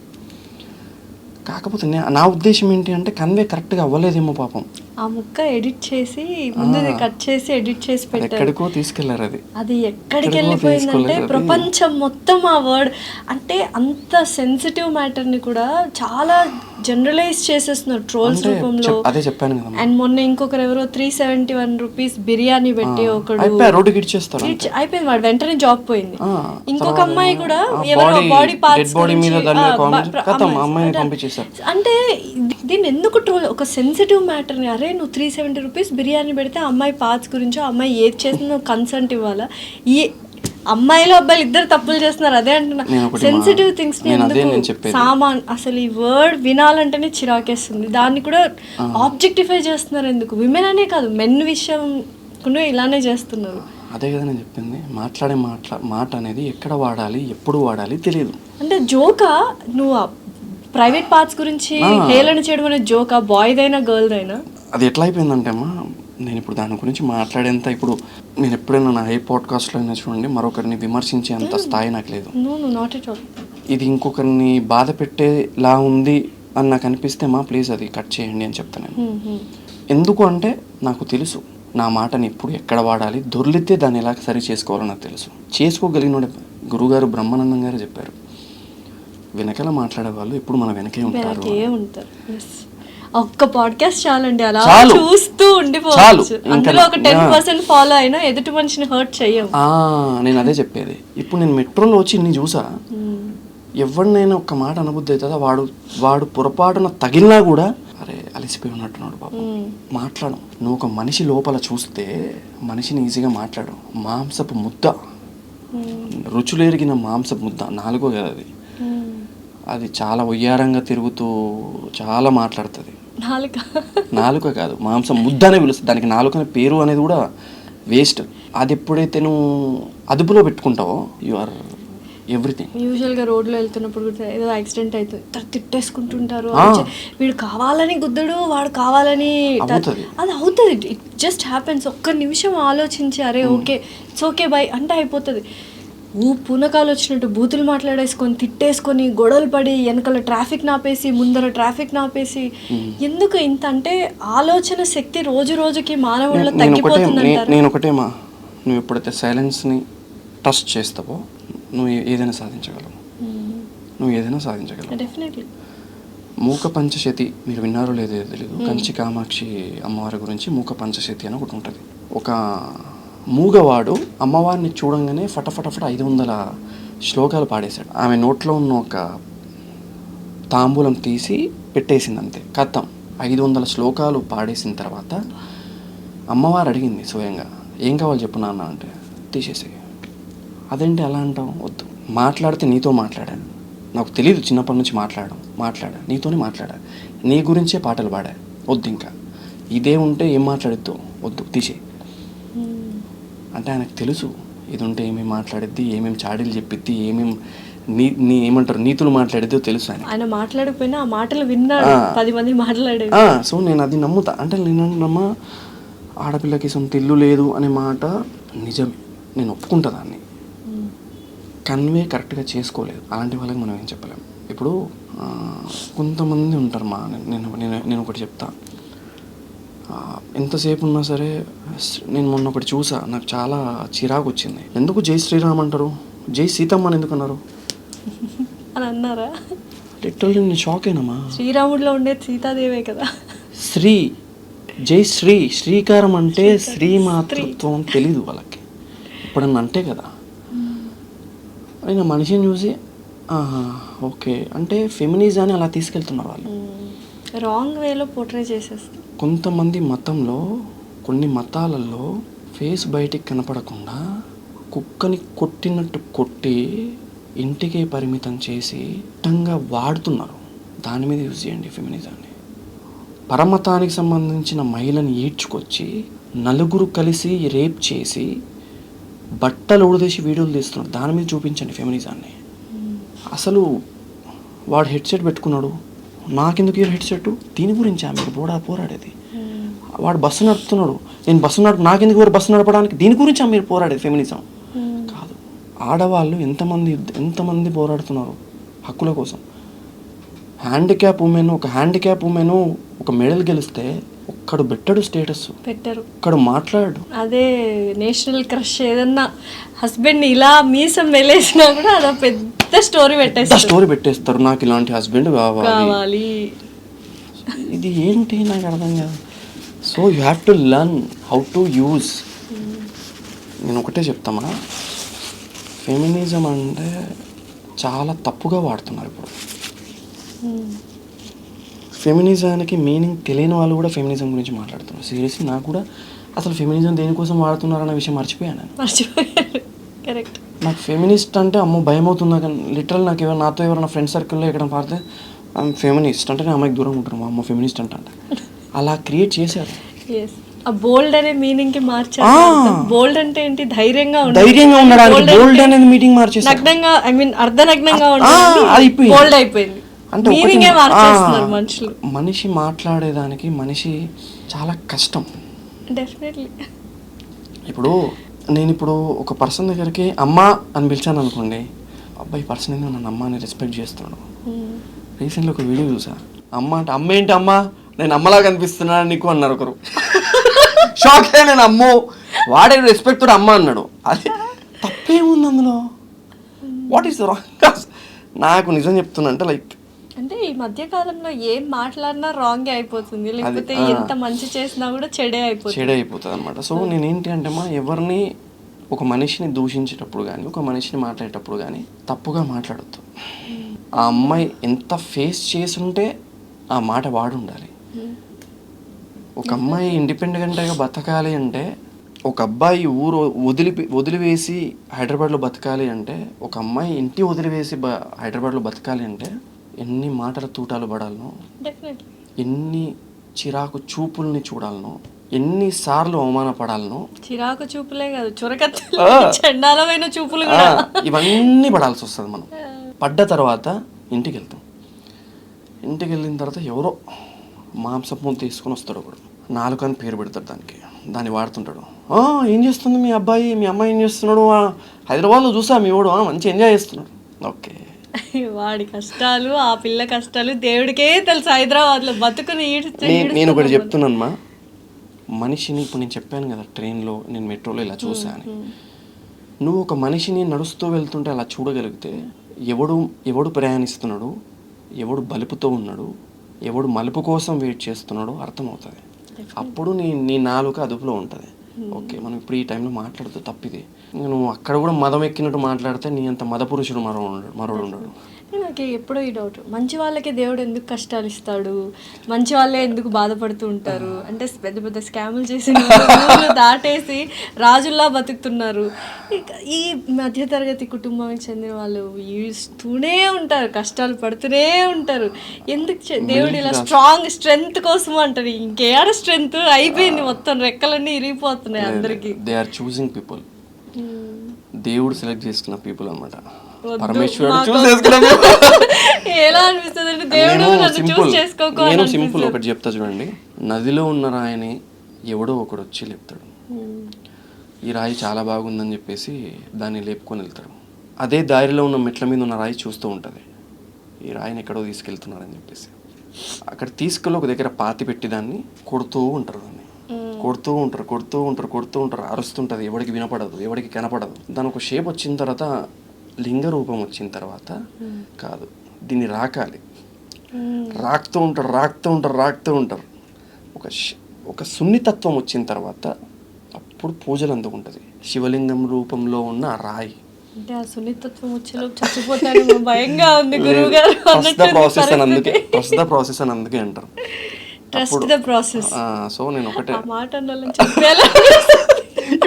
S4: కాకపోతే నా ఉద్దేశం ఏంటి అంటే కన్వే కరెక్ట్గా అవ్వలేదేమో పాపం.
S2: ఆ ముక్క ఎడిట్ చేసి ముందు కట్ చేసి ఎడిట్ చేసి పెట్టారు.
S4: ఎక్కడికో తీసుకెళ్లారు. అది
S2: ఎక్కడికి వెళ్ళిపోయిందంటే ప్రపంచం మొత్తం ఆ వర్డ్ అంటే అంత సెన్సిటివ్ మ్యాటర్ని కూడా చాలా జనరలైజ్ చేసేస్తున్నారు ట్రోల్స్ రూపంలో.
S4: అదే చెప్పాను కదా.
S2: అండ్ మొన్న ఇంకొకరు ఎవరో 371 రూపీస్ బిర్యానీ పెట్టి ఒకడు అయిపోయింది, వాడు వెంటనే జాబ్ పోయింది. ఇంకొక అమ్మాయి కూడా ఎవరో బాడీ పార్ట్స్ అంటే దీన్ని ఎందుకు ట్రోల్? ఒక సెన్సిటివ్ మ్యాటర్ని, అరే నువ్వు 370 రూపీస్ బిర్యానీ పెడితే అమ్మాయి పార్ట్స్ గురించో అమ్మాయి ఏది చేసిందో కన్సెంట్ ఇవ్వాలా? ఈ అమ్మాయిలు అబ్బాయిలు ఇద్దరు తప్పులు చేస్తున్నారు, అదే అంటున్నా. సెన్సిటివ్ థింగ్స్ సామాన్ అసలు ఈ వర్డ్ వినాలంటేనే చిరాకేస్తుంది. దాన్ని కూడా ఆబ్జెక్టిఫై చేస్తున్నారు ఎందుకు? విమెన్ అనే కాదు, మెన్ విషయం కూడా ఇలానే చేస్తున్నారు.
S4: అదే కదా నేను చెప్పింది, మాట్లాడే మాట అనేది ఎక్కడ వాడాలి, ఎప్పుడు వాడాలి తెలియదు.
S2: అంటే జోకా, నువ్వు ప్రైవేట్ పార్ట్స్ గురించి హేళన చేయడం అనేది జోకా, బాయ్దైనా గర్ల్దైనా?
S4: అది ఎట్లా అయిపోయిందంటే అమ్మా, నేను ఇప్పుడు దాని గురించి మాట్లాడేంత, ఇప్పుడు నేను ఎప్పుడైనా నా పాడ్కాస్ట్లో అయినా చూడండి, మరొకరిని విమర్శించేంత స్థాయి నాకు లేదు. ఇది ఇంకొకరిని బాధ పెట్టేలా ఉంది అని నాకు అనిపిస్తే ప్లీజ్ అది కట్ చేయండి అని చెప్తాను నేను. ఎందుకు అంటే నాకు తెలుసు నా మాటని ఎప్పుడు ఎక్కడ వాడాలి, దొర్లితే దాన్ని ఎలా సరి చేసుకోవాలో నాకు తెలుసు. చేసుకోగలిగిన గురుగారు బ్రహ్మానందం గారు చెప్పారు, వెనకాల మాట్లాడే వాళ్ళు ఎప్పుడు మన వెనకే ఉంటారు.
S2: ఒక్క పాడ్కాస్ట్ చాలండి, అలా
S4: చాలు.
S2: చూస్తూ ఉండిపోవచ్చు. అందులో ఒక 10% ఫాలో అయినా ఎదుటి మనిషిని హర్ట్ చెయ్యం.
S4: నేను అదే చెప్పేది. ఇప్పుడు నేను మెట్రోలో వచ్చి ఇన్ని చూసా, ఎవరినైనా ఒక్క మాట అనబుద్ధి అవుతుందా? వాడు పొరపాటున తగిలినా కూడా అరే అలసిపోయి ఉన్నట్టున్నాడు బాబు, మాట్లాడు. నువ్వు ఒక మనిషి లోపల చూస్తే మనిషిని ఈజీగా మాట్లాడు. మాంసపు ముద్ద, రుచులెరిగిన మాంసపు ముద్ద, నాలుగో కదా అది. అది చాలా ఒయ్యారంగా తిరుగుతూ చాలా మాట్లాడుతుంది. నాలుక కాదు, మాంసం ముద్ద అనే పిలుస్తుంది. దానికి నాలుక అనే పేరు అనేది కూడా వేస్ట్. అది ఎప్పుడైతే నువ్వు అదుపులో పెట్టుకుంటావో యు ఆర్ ఎవ్రీథింగ్.
S2: యూజువల్గా రోడ్లో వెళ్తున్నప్పుడు ఏదో యాక్సిడెంట్ అవుతుంది, తిట్టేసుకుంటుంటారు. వీడు కావాలని గుద్దడు, వాడు కావాలని, అది అవుతుంది. It just happens. ఒక్క నిమిషం ఆలోచించి అరే ఓకే ఇట్స్ ఓకే బై అంటే అయిపోతుంది. పూనకాలు వచ్చినట్టు బూతులు మాట్లాడేసుకొని, తిట్టేసుకొని, గొడవలు పడి, వెనకాల ట్రాఫిక్ నాపేసి, ముందర ట్రాఫిక్ నాపేసి, ఎందుకు ఇంత అంటే ఆలోచన శక్తి రోజు రోజుకి మానవుల్లో తగ్గిపోతుందంటారు.
S4: నేను ఒకటేమా, నువ్వు ఎప్పుడైతే సైలెన్స్ని ట్రస్ట్ చేస్తావో నువ్వు ఏదైనా సాధించగలవు. నువ్వు ఏదైనా సాధించగలవు
S2: డెఫినెట్లీ.
S4: మూక పంచశతి మీరు విన్నారో లేదో తెలియదు. కంచి కామాక్షి అమ్మవారి గురించి మూక పంచశతి అని ఒకటి ఉంటుంది. ఒక మూగవాడు అమ్మవారిని చూడంగానే ఫటఫటఫట 500 శ్లోకాలు పాడేశాడు. ఆమె నోట్లో ఉన్న ఒక తాంబూలం తీసి పెట్టేసింది అంతే, కథం. 500 శ్లోకాలు పాడేసిన తర్వాత అమ్మవారు అడిగింది స్వయంగా, ఏం కావాలి చెప్పు నాన్న అంటే, తీసేసే. అదేంటి అలా అంటావు? వద్దు, మాట్లాడితే నీతో మాట్లాడాను, నాకు తెలియదు చిన్నప్పటి నుంచి మాట్లాడా నీతోనే మాట్లాడా, నీ గురించే పాటలు పాడా, వద్దు ఇంకా ఇదే ఉంటే ఏం మాట్లాడిద్దో, వద్దు తీసే అంటే ఆయనకు తెలుసు ఇది ఉంటే ఏమేమి మాట్లాడిద్ది, ఏమేమి చాడీలు చెప్పిద్ది, ఏమేమి ఏమంటారు నీతులు మాట్లాడిద్దో తెలుసు.
S2: ఆయన మాట్లాడకపోయినా ఆ మాటలు విన్నాడు, 10 మంది మాట్లాడే.
S4: సో నేను అది నమ్ముతా. అంటే నేను నమ్మ ఆడపిల్లకి సొంత ఇల్లు లేదు అనే మాట నిజమే, నేను ఒప్పుకుంటా దాన్ని. కన్వే కరెక్ట్గా చేసుకోలేదు, అలాంటి వాళ్ళకి మనం ఏం చెప్పలేము. ఇప్పుడు కొంతమంది ఉంటారు నేను ఒకటి చెప్తా, ఎంతసేపు ఉన్నా సరే. నేను మొన్న ఒకటి చూసా, నాకు చాలా చిరాకు వచ్చింది. ఎందుకు జై శ్రీరామ్ అంటారు, జై సీతమ్మ అని ఎందుకు అన్నారు
S2: అని అన్నారా?
S4: లిటరల్లీ నేను షాక్ అయినామా.
S2: శ్రీరాముడిలో ఉండేది సీతాదేవే కదా.
S4: శ్రీ, జై శ్రీకారం అంటే శ్రీమాతృత్వం తెలీదు వాళ్ళకి. ఇప్పుడన్నా అంటే కదా, అయినా మనిషిని చూసి ఓకే అంటే ఫెమినిజాన్ని అలా తీసుకెళ్తున్నారు వాళ్ళు.
S2: రాంగ్ వేలో పోర్ట్రే చేసేస్తారు.
S4: కొంతమంది మతంలో, కొన్ని మతాలలో ఫేస్ బయటికి కనపడకుండా కుక్కని కొట్టినట్టు కొట్టి ఇంటికే పరిమితం చేసి ఇష్టంగా వాడుతున్నారు. దాని మీద యూజ్ చేయండి ఫెమినిజాన్ని. పరమతానికి సంబంధించిన మహిళని ఈడ్చుకొచ్చి నలుగురు కలిసి రేప్ చేసి బట్టలు ఊడదీసి వీడియోలు తీస్తున్నారు, దాని మీద చూపించండి ఫెమినిజాన్ని. అసలు వాడు హెడ్సెట్ పెట్టుకున్నాడు, నాకెందుకు ఈ హెడ్సెట్, దీని గురించి మీరు పోరాడేది. వాడు బస్సు నడుపుతున్నాడు, నేను నాకెందుకు వారు బస్సు నడపడానికి, దీని గురించి మీరు పోరాడేది ఫెమినిజం కాదు. ఆడవాళ్ళు ఎంతమంది పోరాడుతున్నారు హక్కుల కోసం. హ్యాండిక్యాప్ ఉమెన్ ఒక మెడల్ గెలిస్తే ఒక్కడు పెట్టడు, స్టేటస్ పెట్టరు, ఒక్కడు మాట్లాడు.
S2: అదే నేషనల్ క్రష్ ఏదన్నా హస్బెండ్ ఇలా మీసం వెలేసినా కూడా అదో పెద్ద స్టోరీ
S4: పెట్టేస్తారు, నాకు ఇలాంటి హస్బెండ్ కావాలి. ఇది ఏంటి నాకు అర్థం కాదు. So you have to learn how to use. నేను ఒకటే చెప్తామా, ఫెమినిజం అంటే చాలా తప్పుగా వాడుతున్నారు ఇప్పుడు. ఫెమినిజానికి మీనింగ్ తెలియని వాళ్ళు కూడా ఫెమినిజం గురించి మాట్లాడుతున్నారు. సీరియస్లీ నాకు కూడా అసలు ఫెమినిజం దేనికోసం వాడుతున్నారు అన్న విషయం మర్చిపోయాను.
S2: కరెక్ట్.
S4: నాకు ఫెమినిస్ట్ అంటే అమ్మో భయం అవుతుందా, కానీ లిటరల్ నాకు నాతో ఎవరైనా ఫ్రెండ్ సర్కిల్లో ఎక్కడ పాడితే ఫెమినిస్ట్ అంటే నేను అమ్మాయికి దూరంగా ఉంటాను, మా అమ్మ ఫెమినిస్ట్ అంటే అలా క్రియేట్ చేశారు.
S2: బోల్డ్ అనే మీనింగ్ కి మార్చారు. బోల్డ్ అంటే ఏంటి, ధైర్యంగా
S4: ఉండడానికి బోల్డ్ అనేది మీనింగ్ మార్చేసారు.
S2: నగ్నంగా ఐ మీన్ అర్ధనగ్నంగా ఉండడానికి బోల్డ్ అయిపోయింది.
S4: అంటే మనిషి మాట్లాడేదానికి మనిషి చాలా కష్టం.
S2: డెఫినెట్లీ.
S4: ఇప్పుడు నేను ఒక పర్సన్ దగ్గరికి అమ్మా అని పిలిచాను అనుకోండి, అబ్బాయి పర్సన్ ఏందో నన్ను అమ్మ అని రెస్పెక్ట్ చేస్తున్నాడు. రీసెంట్లీ ఒక వీడియో చూసా, అమ్మ అంటే అమ్మ ఏంటి అమ్మ నేను అమ్మలాగా అనిపిస్తున్నాను నీకు అన్నారు ఒకరు. షాక్ అయ్యా నేను. అమ్మో, వాడే రెస్పెక్ట్ అమ్మ అన్నాడు. అది తప్పేముంది అందులో? What is wrong? నాకు నిజం చెప్తున్నా అంటే లైక్
S2: అంటే ఈ మధ్య కాలంలో ఏం మాట్లాడినా రాంగ్ అయిపోతుంది, లేకపోతే ఎంత మంచి చేసినా కూడా చెడే అయిపోతుంది
S4: అనమాట. సో నేనేంటి అంటే ఎవరిని ఒక మనిషిని దూషించేటప్పుడు కానీ ఒక మనిషిని మాట్లాడేటప్పుడు కానీ తప్పుగా మాట్లాడొద్దు. ఆ అమ్మాయి ఎంత ఫేస్ చేసి ఉంటే ఆ మాట వాడు ఉండాలి. ఒక అమ్మాయి ఇండిపెండెంట్గా బతకాలి అంటే, ఒక అబ్బాయి ఊరు వదిలివేసి హైదరాబాద్లో బతకాలి అంటే, ఒక అమ్మాయి ఇంటి వదిలివేసి హైదరాబాద్లో బతకాలి అంటే ఎన్ని మాటల తూటాలు పడాలనో, ఎన్ని చిరాకు చూపుల్ని చూడాలనో, ఎన్నిసార్లు అవమానపడాలనో.
S2: చిరాకు చూపులే కాదు, చండాలమైన చూపులు
S4: ఇవన్నీ పడాల్సి వస్తుంది. మనం పడ్డ తర్వాత ఇంటికి వెళ్తాం. ఇంటికి వెళ్ళిన తర్వాత ఎవరో మాంసపు తీసుకొని వస్తాడు ఒకడు. నాలుకని పేరు పెడతాడు దాన్ని వాడుతుంటాడు. ఏం చేస్తుంది మీ అబ్బాయి, మీ అమ్మాయి ఏం చేస్తున్నాడు, హైదరాబాద్లో చూసా మీ వాడు మంచి ఎంజాయ్ చేస్తున్నాడు. ఓకే,
S2: వాడి కష్టాలు, ఆ పిల్ల కష్టాలు దేవుడికే తెలుసు. హైదరాబాద్లో బతుకుని
S4: నేను ఒకటి చెప్తున్నానమ్మా, మనిషిని ఇప్పుడు నేను చెప్పాను కదా ట్రైన్లో, నేను మెట్రోలో ఇలా చూసా అని. నువ్వు ఒక మనిషిని నడుస్తూ వెళ్తుంటే అలా చూడగలిగితే ఎవడు ప్రయాణిస్తున్నాడు, ఎవడు బలుపుతో ఉన్నాడు, ఎవడు మలుపు కోసం వెయిట్ చేస్తున్నాడో అర్థమవుతుంది. అప్పుడు నీ నాలుక అదుపులో ఉంటుంది. ఓకే, మనం ఇప్పుడు ఈ టైంలో మాట్లాడుతూ తప్పిది. నువ్వు అక్కడ కూడా మదం ఎక్కినట్టు మాట్లాడితే నీ అంత మద పురుషుడు మరోడు ఉండడు.
S2: నాకు ఎప్పుడో ఈ డౌట్, మంచి వాళ్ళకే దేవుడు ఎందుకు కష్టాలు ఇస్తాడు, మంచి వాళ్ళే ఎందుకు బాధపడుతూ ఉంటారు? అంటే పెద్ద పెద్ద స్కాములు చేసిన వాళ్ళు దాటేసి రాజుల్లా బతుకుతున్నారు. ఈ మధ్యతరగతి కుటుంబానికి చెందిన వాళ్ళు ఇస్తూనే ఉంటారు, కష్టాలు పడుతూనే ఉంటారు. ఎందుకు దేవుడు ఇలా స్ట్రెంగ్త్ కోసం అంటారు? ఇంకేడ స్ట్రెంగ్త్ అయిపోయింది, మొత్తం రెక్కలన్నీ ఇరిగిపోతున్నాయి అందరికి.
S4: They are choosing people. దేవుడు సెలెక్ట్ చేసుకున్న పీపుల్ అన్నమాట. పరమేశ్వరుడు
S2: ఎలా అనిపిస్తుంది అంటే దేవుడు నన్ను చూస్ చేసుకోకో.
S4: నేను సింపుల్ ఒకటి చెప్తా చూడండి. నదిలో ఉన్న రాయిని ఎవడో ఒకడు వచ్చి లేపుతాడు. ఈ రాయి చాలా బాగుందని చెప్పేసి దాన్ని లేపుకొని వెళ్తాడు. అదే దారిలో ఉన్న మెట్ల మీద ఉన్న రాయి చూస్తూ ఉంటుంది, ఈ రాయిని ఎక్కడో తీసుకెళ్తున్నారని చెప్పేసి. అక్కడ తీసుకెళ్ళి ఒక దగ్గర పాతి పెట్టి దాన్ని కొడుతూ ఉంటారు. దాన్ని కొడుతూ ఉంటారు. అరుస్తుంటుంది, ఎవడికి వినపడదు, ఎవడికి కనపడదు. దాని ఒక షేప్ వచ్చిన తర్వాత, లింగ రూపం వచ్చిన తర్వాత కాదు, దీన్ని రాకాలి. రాకుతూ ఉంటారు. ఒక సున్నితత్వం వచ్చిన తర్వాత అప్పుడు పూజలు అందుకుంటుంది. శివలింగం రూపంలో ఉన్న ఆ రాయి.
S2: అంటే ఆ సున్నితత్వం వచ్చేలోపు చచ్చిపోతాడు, భయంగా ఉంది గురువు గారు.
S4: ట్రస్ట్ ద ప్రాసెస్ అని అందుకే అంటారు.
S2: Trust the process.
S4: సో నేను ఒకటే
S2: మాట చెప్పేలా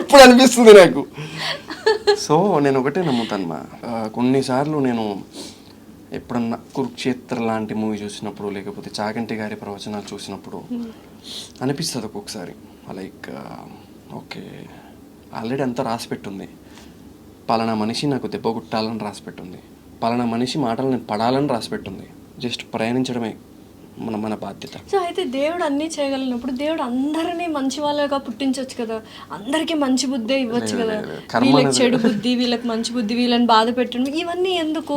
S4: ఇప్పుడు అనిపిస్తుంది నాకు. సో నేను ఒకటే నమ్ముతాను. కొన్నిసార్లు నేను ఎప్పుడన్నా కురుక్షేత్ర లాంటి మూవీ చూసినప్పుడు, లేకపోతే చాగంటి గారి ప్రవచనాలు చూసినప్పుడు అనిపిస్తుంది ఒక్కొక్కసారి లైక్ ఓకే, ఆల్రెడీ అంతా రాసిపెట్టుంది. పలానా మనిషి నాకు దెబ్బ కొట్టాలని రాసిపెట్టుంది, పలానా మనిషి మాటలు నేను పడాలని రాసిపెట్టుంది. జస్ట్ ప్రయాణించడమే మన బాధ్యత.
S2: సో అయితే దేవుడు అన్నీ చేయగలిగినప్పుడు దేవుడు అందరినీ మంచి వాళ్ళగా పుట్టించవచ్చు కదా, అందరికీ మంచి బుద్ధే ఇవ్వచ్చు కదా. వీళ్ళకి చెడు బుద్ధి, వీళ్ళకి మంచి బుద్ధి, వీళ్ళని బాధ పెట్టడం, ఇవన్నీ ఎందుకు?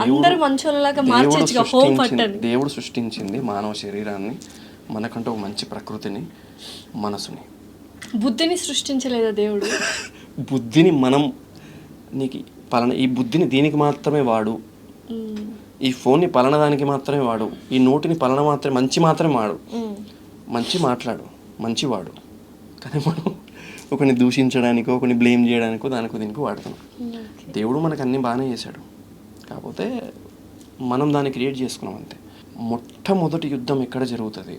S2: అందరూ మంచి వాళ్ళలాగా మార్చొచ్చుగా. హోమ్ పట్టండి.
S4: దేవుడు సృష్టించింది మానవ శరీరాన్ని, మనకంటూ ఒక మంచి ప్రకృతిని, మనసుని.
S2: బుద్ధిని సృష్టించలేదా దేవుడు?
S4: బుద్ధిని మనం, నీకు పలానా ఈ బుద్ధిని దీనికి మాత్రమే వాడు, ఈ ఫోన్ని పలానా దానికి మాత్రమే వాడు, ఈ నోటిని పలానా మంచి మాత్రమే వాడు, మంచి మాట్లాడు, మంచి వాడు. కానీ మనం ఒకరిని దూషించడానికో, ఒకరిని బ్లేమ్ చేయడానికో, దానికో దీనికి వాడుతున్నాం. దేవుడు మనకు అన్నీ బాగానే చేశాడు, కాకపోతే మనం దాన్ని క్రియేట్ చేసుకున్నాం అంతే. మొట్టమొదటి యుద్ధం ఎక్కడ జరుగుతుంది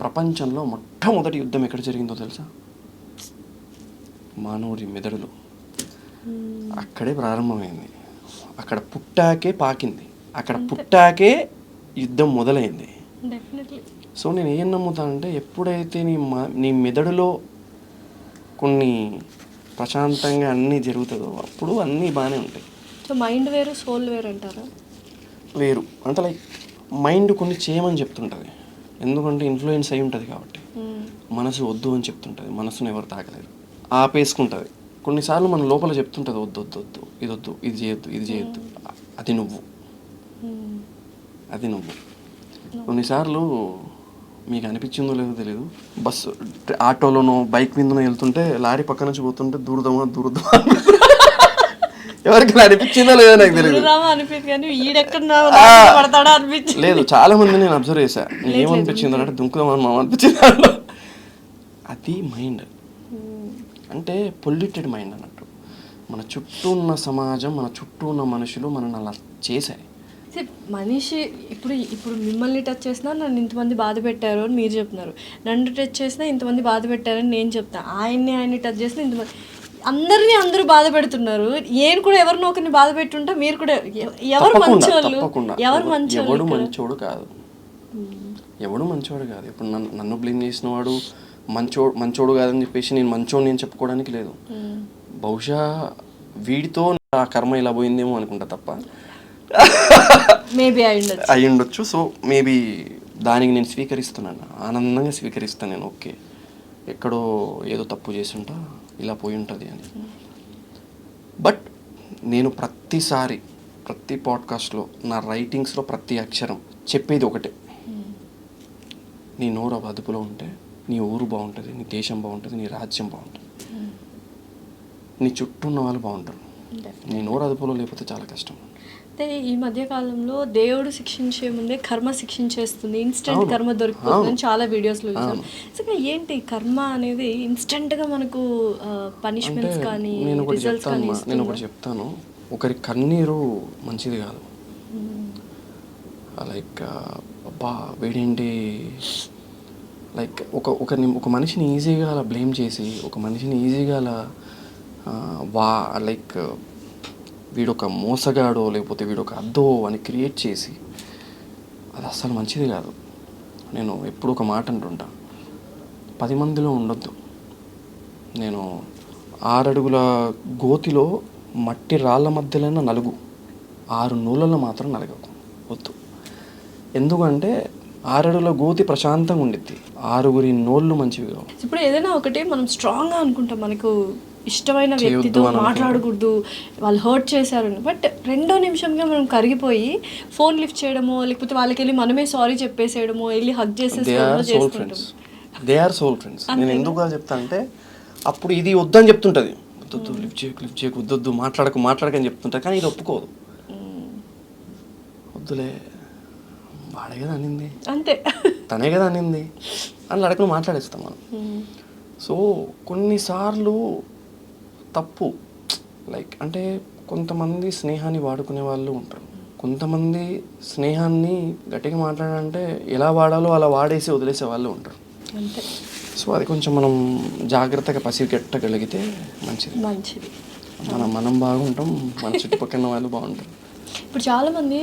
S4: ప్రపంచంలో? మొట్టమొదటి యుద్ధం ఎక్కడ జరిగిందో తెలుసా? మానవుడి మెదడులో. అక్కడే ప్రారంభమైంది. అక్కడ పుట్టాకే పాకింది, అక్కడ పుట్టాకే యుద్ధం మొదలైంది. సో నేను ఏం నమ్ముతానంటే, ఎప్పుడైతే నీ మెదడులో కొన్ని ప్రశాంతంగా అన్నీ జరుగుతుందో అప్పుడు అన్నీ బాగానే ఉంటాయి.
S2: సో మైండ్ వేరు, సోల్ వేరు అంటారా?
S4: వేరు అంటే లైక్ మైండ్ కొన్ని చేయమని చెప్తుంటుంది, ఎందుకంటే ఇన్ఫ్లుయెన్స్ అయి ఉంటుంది కాబట్టి. మనసు వద్దు అని చెప్తుంటుంది, మనసును ఎవరు తాకలేరు, ఆపేసుకుంటుంది. కొన్నిసార్లు మన లోపల చెప్తుంటుంది, వద్దు వద్దు వద్దు, ఇది వద్దు, ఇది చేయొద్దు, ఇది చేయొద్దు, అది నువ్వు. కొన్నిసార్లు మీకు అనిపించిందో లేదో తెలియదు, బస్సు ఆటోలోనో బైక్ మీదనో వెళ్తుంటే లారీ పక్క నుంచి పోతుంటే దూరదమా ఎవరికి అనిపించిందో లేదో నాకు తెలియదు. లేదు, చాలా మంది నేను అబ్జర్వ్ చేశా, ఏమనిపించింది అంటే దుంకుదామని మా అనిపించింది. అది మైండ్ అంటే పొల్యూటెడ్ మైండ్ అన్నట్టు. మన చుట్టూ ఉన్న సమాజం, మన చుట్టూ ఉన్న మనుషులు మనల్ని అలా చేశాయి.
S2: మనిషి ఇప్పుడు మిమ్మల్ని టచ్ చేసినా నన్ను ఇంతమంది బాధ పెట్టారు అని మీరు చెప్తున్నారు, నన్ను టచ్ చేసినా ఇంతమంది బాధ పెట్టారని నేను చెప్తాను, ఆయన్ని టచ్ చేసినా ఇంతమంది, అందరూ బాధ పెడుతున్నారు. నేను కూడా ఎవరినో ఒకరిని బాధ పెట్టుంటా, మీరు కూడా ఎవరు మంచోళ్ళు,
S4: ఎవడు మంచోడు కాదు, ఎవడు మంచోడు కాదు. ఇప్పుడు నన్ను బ్లేమ్ చేసిన వాడు మంచోడు కాదని చెప్పేసి నేను మంచోడు నేను చెప్పుకోవడానికి లేదు. బహుశా వీడితో ఆ కర్మ ఇలా పోయిందేమో అనుకుంటా తప్ప
S2: మేబీ అయి
S4: ఉండొచ్చు. సో మేబీ దానికి నేను స్వీకరిస్తున్నాను, ఆనందంగా స్వీకరిస్తాను నేను. ఓకే, ఎక్కడో ఏదో తప్పు చేసి ఉంటా, ఇలా పోయి ఉంటుంది అని. బట్ నేను ప్రతిసారి ప్రతి పాడ్కాస్ట్లో నా రైటింగ్స్లో ప్రతి అక్షరం చెప్పేది ఒకటే, నీ నోరు అదుపులో ఉంటే నీ ఊరు బాగుంటుంది, నీ దేశం బాగుంటుంది, నీ రాజ్యం బాగుంటుంది, నీ చుట్టూ ఉన్న వాళ్ళు బాగుంటారు. నీ నోరు అదుపులో లేకపోతే చాలా కష్టం.
S2: అయితే ఈ మధ్య కాలంలో దేవుడు శిక్షించే ముందే కర్మ శిక్షించేస్తుంది, ఇన్స్టెంట్ కర్మ దొరికిపోతుందని చాలా వీడియోస్లో చూసాం. అసలు ఏంటి కర్మ అనేది ఇన్స్టెంట్గా మనకు పనిష్మెంట్స్ కానీ రిజల్ట్స్ కానీ?
S4: నేను ఒకటి చెప్తాను, ఒకరి కన్నీరు మంచిది కాదు. లైక్ అబ్బా వీడేంటి, లైక్ ఒక మనిషిని ఈజీగా అలా బ్లేమ్ చేసి, ఒక మనిషిని ఈజీగా అలా లైక్ వీడొక మోసగాడో లేకపోతే వీడొక అద్దో అని క్రియేట్ చేసి, అది అస్సలు మంచిది కాదు. నేను ఎప్పుడు ఒక మాట అంటుంటా, 10 మందిలో ఉండొద్దు. నేను 6 అడుగుల గోతిలో మట్టి రాళ్ళ మధ్యలో నలుగు, 6 నూళ్ళలో మాత్రం నలగకు వద్దు. ఎందుకంటే 6 అడుగుల గోతి ప్రశాంతంగా ఉండిద్ది, 6 నోళ్ళు మంచివి కావు.
S2: ఇప్పుడు ఏదైనా ఒకటి మనం స్ట్రాంగ్గా అనుకుంటాం, మనకు ఇష్టమైన వ్యక్తితో మాట్లాడకూడదు, వాళ్ళు హర్ట్ చేశారు, బట్ 2వ నిమిషంగా మనం కరిగిపోయి ఫోన్ లిఫ్ట్ చేయడమో లేకపోతే వాళ్ళకి వెళ్ళి మనమే సారీ చెప్పేసేయడమో, వెళ్ళి హగ్ చేసేసుకోవడమో చేస్తుంటాం.
S4: They are soul friends. నేను ఎందుకు చెప్తా అంటే, అప్పుడు ఇది వద్దని చెప్తుంటుంది, వద్దు లిఫ్ట్ చేయకు వద్దు మాట్లాడకని చెప్తుంటా, కానీ ఇది ఒప్పుకోదు. వద్దులే, వాడే కదా అనింది,
S2: అంతే,
S4: తనే కదా అనింది అని అడగను మాట్లాడేస్తాం మనం. సో కొన్నిసార్లు తప్పు, లైక్ అంటే కొంతమంది స్నేహాన్ని వాడుకునే వాళ్ళు ఉంటారు, కొంతమంది స్నేహాన్ని గట్టిగా మాట్లాడాలంటే ఎలా వాడాలో అలా వాడేసి వదిలేసే వాళ్ళు ఉంటారు.
S2: అంతే.
S4: సో అది కొంచెం మనం జాగ్రత్తగా పసిగట్టగలిగితే మంచిది. మనం బాగుంటాం, మన చుట్టుపక్కల వాళ్ళు బాగుంటారు.
S2: ఇప్పుడు చాలామంది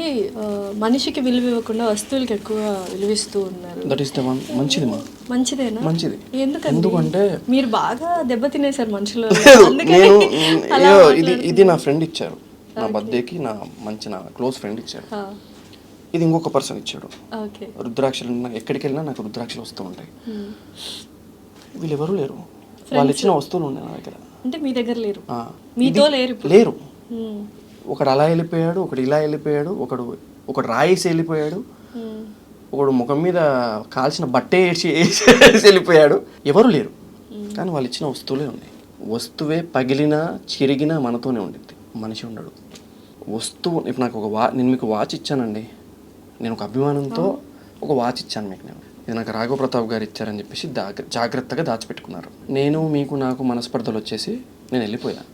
S2: మనిషికి విలువ ఇవ్వకుండా వస్తువులకి ఎక్కువ విలువిస్తూ ఉన్నారు.
S4: That is the one.
S2: మంచిదేనా?
S4: మంచిది.
S2: ఎందుకంటే మీరు బాగా దెబ్బతినేశారు మనుషులు.
S4: ఇది నా ఫ్రెండ్ ఇచ్చారు, నా బర్త్డేకి నా క్లోజ్ ఫ్రెండ్ ఇచ్చారు. ఇది ఇంకొక పర్సన్ ఇచ్చాడు. రుద్రాక్షలు, ఎక్కడికి వెళ్ళినా నాకు రుద్రాక్షలు వస్తూ ఉంటాయి. వీళ్ళు ఎవరు లేరు, వాళ్ళు ఇచ్చిన వస్తువులు ఉన్నాయి నా దగ్గర.
S2: అంటే మీ దగ్గర లేరు, మీతో
S4: లేరు. ఒకడు అలా వెళ్ళిపోయాడు, ఒకడు ఇలా వెళ్ళిపోయాడు, ఒకడు రాయేసి వెళ్ళిపోయాడు, ఒకడు ముఖం మీద కాల్చిన బట్టే వేసి వెళ్ళిపోయాడు. ఎవరు లేరు, కానీ వాళ్ళు ఇచ్చిన వస్తువులే ఉన్నాయి. వస్తువే పగిలినా చిరిగినా మనతోనే ఉండిద్ది, మనిషి ఉండడు. వస్తువు ఇప్పుడు నాకు నేను మీకు వాచ్ ఇచ్చానండి, నేను ఒక అభిమానంతో ఒక వాచ్ ఇచ్చాను మీకు. ఇది నాకు రాఘవ ప్రతాప్ గారు ఇచ్చారని చెప్పేసి జాగ్రత్తగా దాచిపెట్టుకున్నారు. నాకు మనస్పర్ధలు వచ్చేసి నేను వెళ్ళిపోయాను.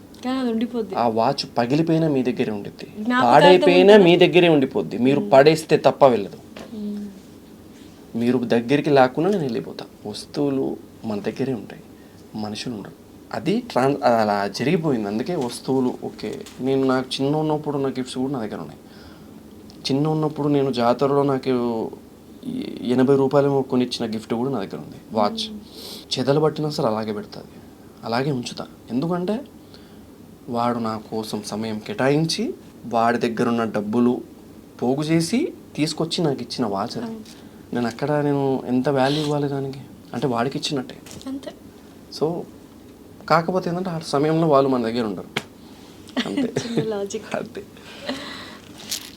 S4: ఆ వాచ్ పగిలిపోయినా మీ దగ్గరే ఉండిద్ది, పాడైపోయినా మీ దగ్గరే ఉండిపోద్ది. మీరు పడేస్తే తప్ప వెళ్ళదు, మీరు దగ్గరికి లాక్కున్నా నేను వెళ్ళిపోతా. వస్తువులు మన దగ్గరే ఉంటాయి, మనుషులు ఉండరు. అది అలా జరిగిపోయింది. అందుకే వస్తువులు ఓకే. నాకు చిన్న ఉన్నప్పుడు నా గిఫ్ట్స్ కూడా నా దగ్గర ఉన్నాయి. చిన్న ఉన్నప్పుడు నేను జాతరలో నాకు 80 రూపాయలు కొనిచ్చిన గిఫ్ట్ కూడా నా దగ్గర ఉంది, వాచ్. చెదలు పట్టినా సరే అలాగే పెడుతుంది, అలాగే ఉంచుతా. ఎందుకంటే వాడు నా కోసం సమయం కేటాయించి వాడి దగ్గర ఉన్న డబ్బులు పోగు చేసి తీసుకొచ్చి నాకు ఇచ్చిన వాచ్ అది. నేను ఎంత వాల్యూ ఇవ్వాలి దానికి, అంటే వాడికి ఇచ్చినట్టే
S2: అంతే.
S4: సో కాకపోతే ఏంటంటే ఆ సమయంలో వాళ్ళు మన దగ్గర ఉండరు, అంతే.
S2: లాజిక్.
S4: అంతే.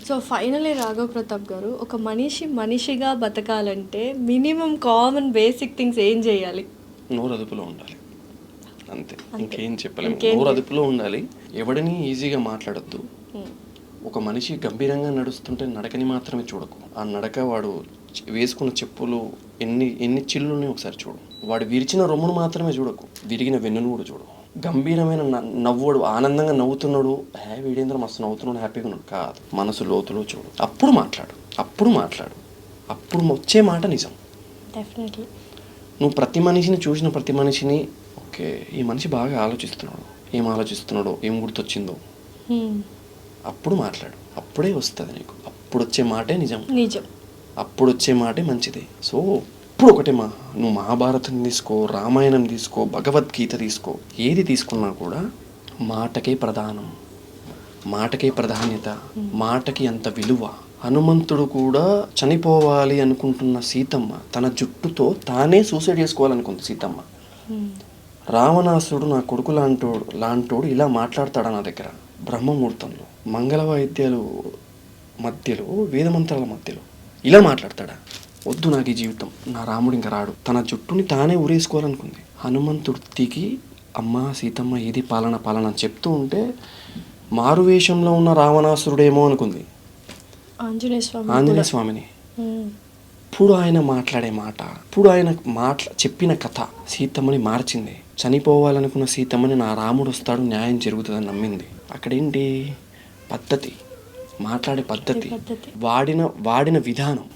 S2: సో ఫైనలీ రాఘవ్ ప్రతాప్ గారు, ఒక మనిషి మనిషిగా బతకాలంటే మినిమం కామన్ బేసిక్ థింగ్స్ ఏం చేయాలి?
S4: నోరు అదుపులో ఉండాలి, అంతే, ఇంకేం చెప్పలేము. నోరు అదుపులో ఉండాలి, ఎవడిని ఈజీగా మాట్లాడొద్దు. ఒక మనిషి గంభీరంగా నడుస్తుంటే నడకని మాత్రమే చూడకు, ఆ నడక వాడు వేసుకున్న చెప్పులు ఎన్ని చిల్లుని ఒకసారి చూడు. వాడు విరిచిన రొమ్మును మాత్రమే చూడకు, విరిగిన వెన్నును కూడా చూడు. గంభీరమైన నవ్వుడు, ఆనందంగా నవ్వుతున్నాడు, వీడేంద్ర మస్తు నవ్వుతున్నాడు, హ్యాపీగా ఉన్నాడు కాదు, మనసు లోతులో చూడు. అప్పుడు మాట్లాడు, అప్పుడు వచ్చే మాట నిజం.
S2: డెఫినెట్లీ.
S4: నువ్వు ప్రతి మనిషిని చూసిన ప్రతి మనిషిని ఓకే ఈ మనిషి బాగా ఆలోచిస్తున్నాడు, ఏం గుర్తొచ్చిందో అప్పుడు మాట్లాడు. అప్పుడే వస్తుంది నీకు, అప్పుడు వచ్చే మాటే నిజం, అప్పుడు వచ్చే మాటే మంచిది. సో ఇప్పుడు ఒకటే నువ్వు మహాభారతం తీసుకో, రామాయణం తీసుకో, భగవద్గీత తీసుకో, ఏది తీసుకున్నా కూడా మాటకే ప్రధానం, మాటకే ప్రాధాన్యత, మాటకి అంత విలువ. హనుమంతుడు కూడా చనిపోవాలి అనుకుంటున్న సీతమ్మ తన జుట్టుతో తానే సూసైడ్ చేసుకోవాలనుకుంది సీతమ్మ. రావణాసుడు నా కొడుకు లాంటోడు ఇలా మాట్లాడతాడా నా దగ్గర బ్రహ్మముహూర్తంలో, మంగళ వాయిద్యాలు మధ్యలో, వేదమంత్రాల మధ్యలో ఇలా మాట్లాడతాడా? వద్దు నాకు ఈ జీవితం, నా రాముడు ఇంకా రాడు. తన జుట్టుని తానే ఊరేసుకోవాలనుకుంది. హనుమంతుడికి అమ్మ సీతమ్మ ఏది పాలన అని చెప్తూ ఉంటే మారువేషంలో ఉన్న రావణాసురుడేమో అనుకుంది ఆంజనేయ స్వామిని. ఇప్పుడు ఆయన మాట్లాడే మాట, ఇప్పుడు ఆయన చెప్పిన కథ సీతమ్మని మార్చింది. చనిపోవాలనుకున్న సీతమ్మని నా రాముడు వస్తాడు, న్యాయం జరుగుతుందని నమ్మింది. అక్కడేంటి పద్ధతి, మాట్లాడే పద్ధతి, వాడిన విధానం,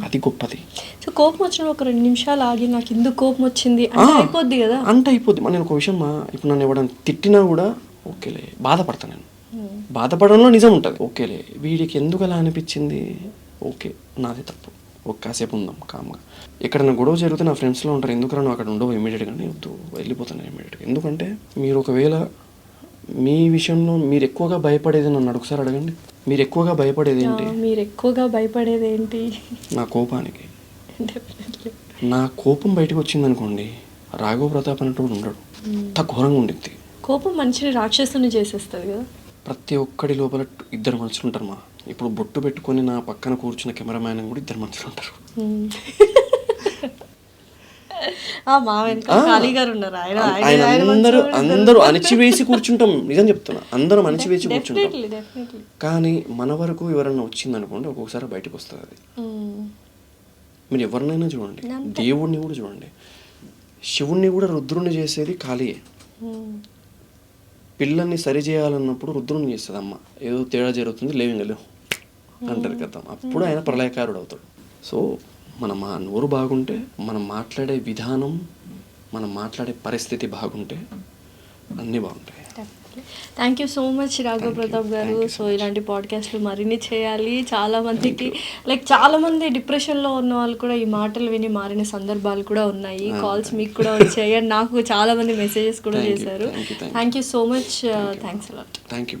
S4: అది గొప్పది.
S2: సో కోపం వచ్చిన ఒక 2 నిమిషాలు ఆగి నాకు ఎందుకు కోపం వచ్చింది అంటే అయిపోద్ది కదా,
S4: అంటే అయిపోద్ది. నేను ఒక విషయం, ఇప్పుడు నన్ను ఎవడన్నా తిట్టినా కూడా ఓకేలే బాధపడతాను, నేను బాధపడడంలో నిజం ఉంటుంది. ఓకేలే వీడికి ఎందుకు అలా అనిపించింది, ఓకే నాది తప్పు, కాసేపు ఉందాం కామ్గా. ఎక్కడైనా గొడవ జరిగితే నా ఫ్రెండ్స్లో ఉంటారు, ఎందుకు నువ్వు అక్కడ ఉండవు ఇమీడియట్గా, వద్దు వెళ్ళిపోతాను ఇమీడియట్గా. ఎందుకంటే మీరు ఒకవేళ మీ విషయంలో మీరు ఎక్కువగా భయపడేది నన్ను ఒకసారి అడగండి, మీరు ఎక్కువగా భయపడేది ఏంటి? నా కోపానికి. నా కోపం బయటకు వచ్చింది అనుకోండి, రాఘవ ప్రతాప్ అనేటోడు ఉండడు, అంత ఘోరంగా ఉండిద్ది.
S2: కోపం మనిషిని రాక్షసుని చేసేస్తుంది కదా.
S4: ప్రతి ఒక్కడి లోపల 2 మనుషులు ఉంటారు ఇప్పుడు బొట్టు పెట్టుకొని నా పక్కన కూర్చున్న కెమెరామ్యాన్ కూడా 2 మనుషులు ఉంటారు. అందరూ అణిచివేసి కూర్చుంటాం, నిజం చెప్తున్నా, అందరం అణిచివేసి కూర్చుంటాం. కానీ మన వరకు ఎవరన్నా వచ్చిందనుకోండి ఒక్కొక్కసారి బయటకు వస్తుంది అది. మీరు ఎవరినైనా చూడండి, దేవుణ్ణి కూడా చూడండి, శివుణ్ణి కూడా రుద్రుణ్ణి చేసేది ఖాళీయే. పిల్లల్ని సరి చేయాలన్నప్పుడు రుద్రుణ్ణి చేస్తుంది అమ్మ, ఏదో తేడా జరుగుతుంది లేవు అంటారు కదా, అప్పుడు ఆయన ప్రళయకారుడు అవుతాడు. సో మన నోరు బాగుంటే, మనం మాట్లాడే విధానం, మనం మాట్లాడే పరిస్థితి బాగుంటే అన్నీ బాగుంటాయి.
S2: Thank you so much Raghav Pratap గారు. సో ఇలాంటి పాడ్కాస్ట్లు మరిన్ని చేయాలి. చాలామంది డిప్రెషన్లో ఉన్న వాళ్ళు కూడా ఈ మాటలు విని మారిన సందర్భాలు కూడా ఉన్నాయి. కాల్స్ మీకు కూడా వచ్చాయి, నాకు చాలామంది మెసేజెస్ కూడా చేశారు. Thank you so much. Thanks a lot.
S4: Thank you.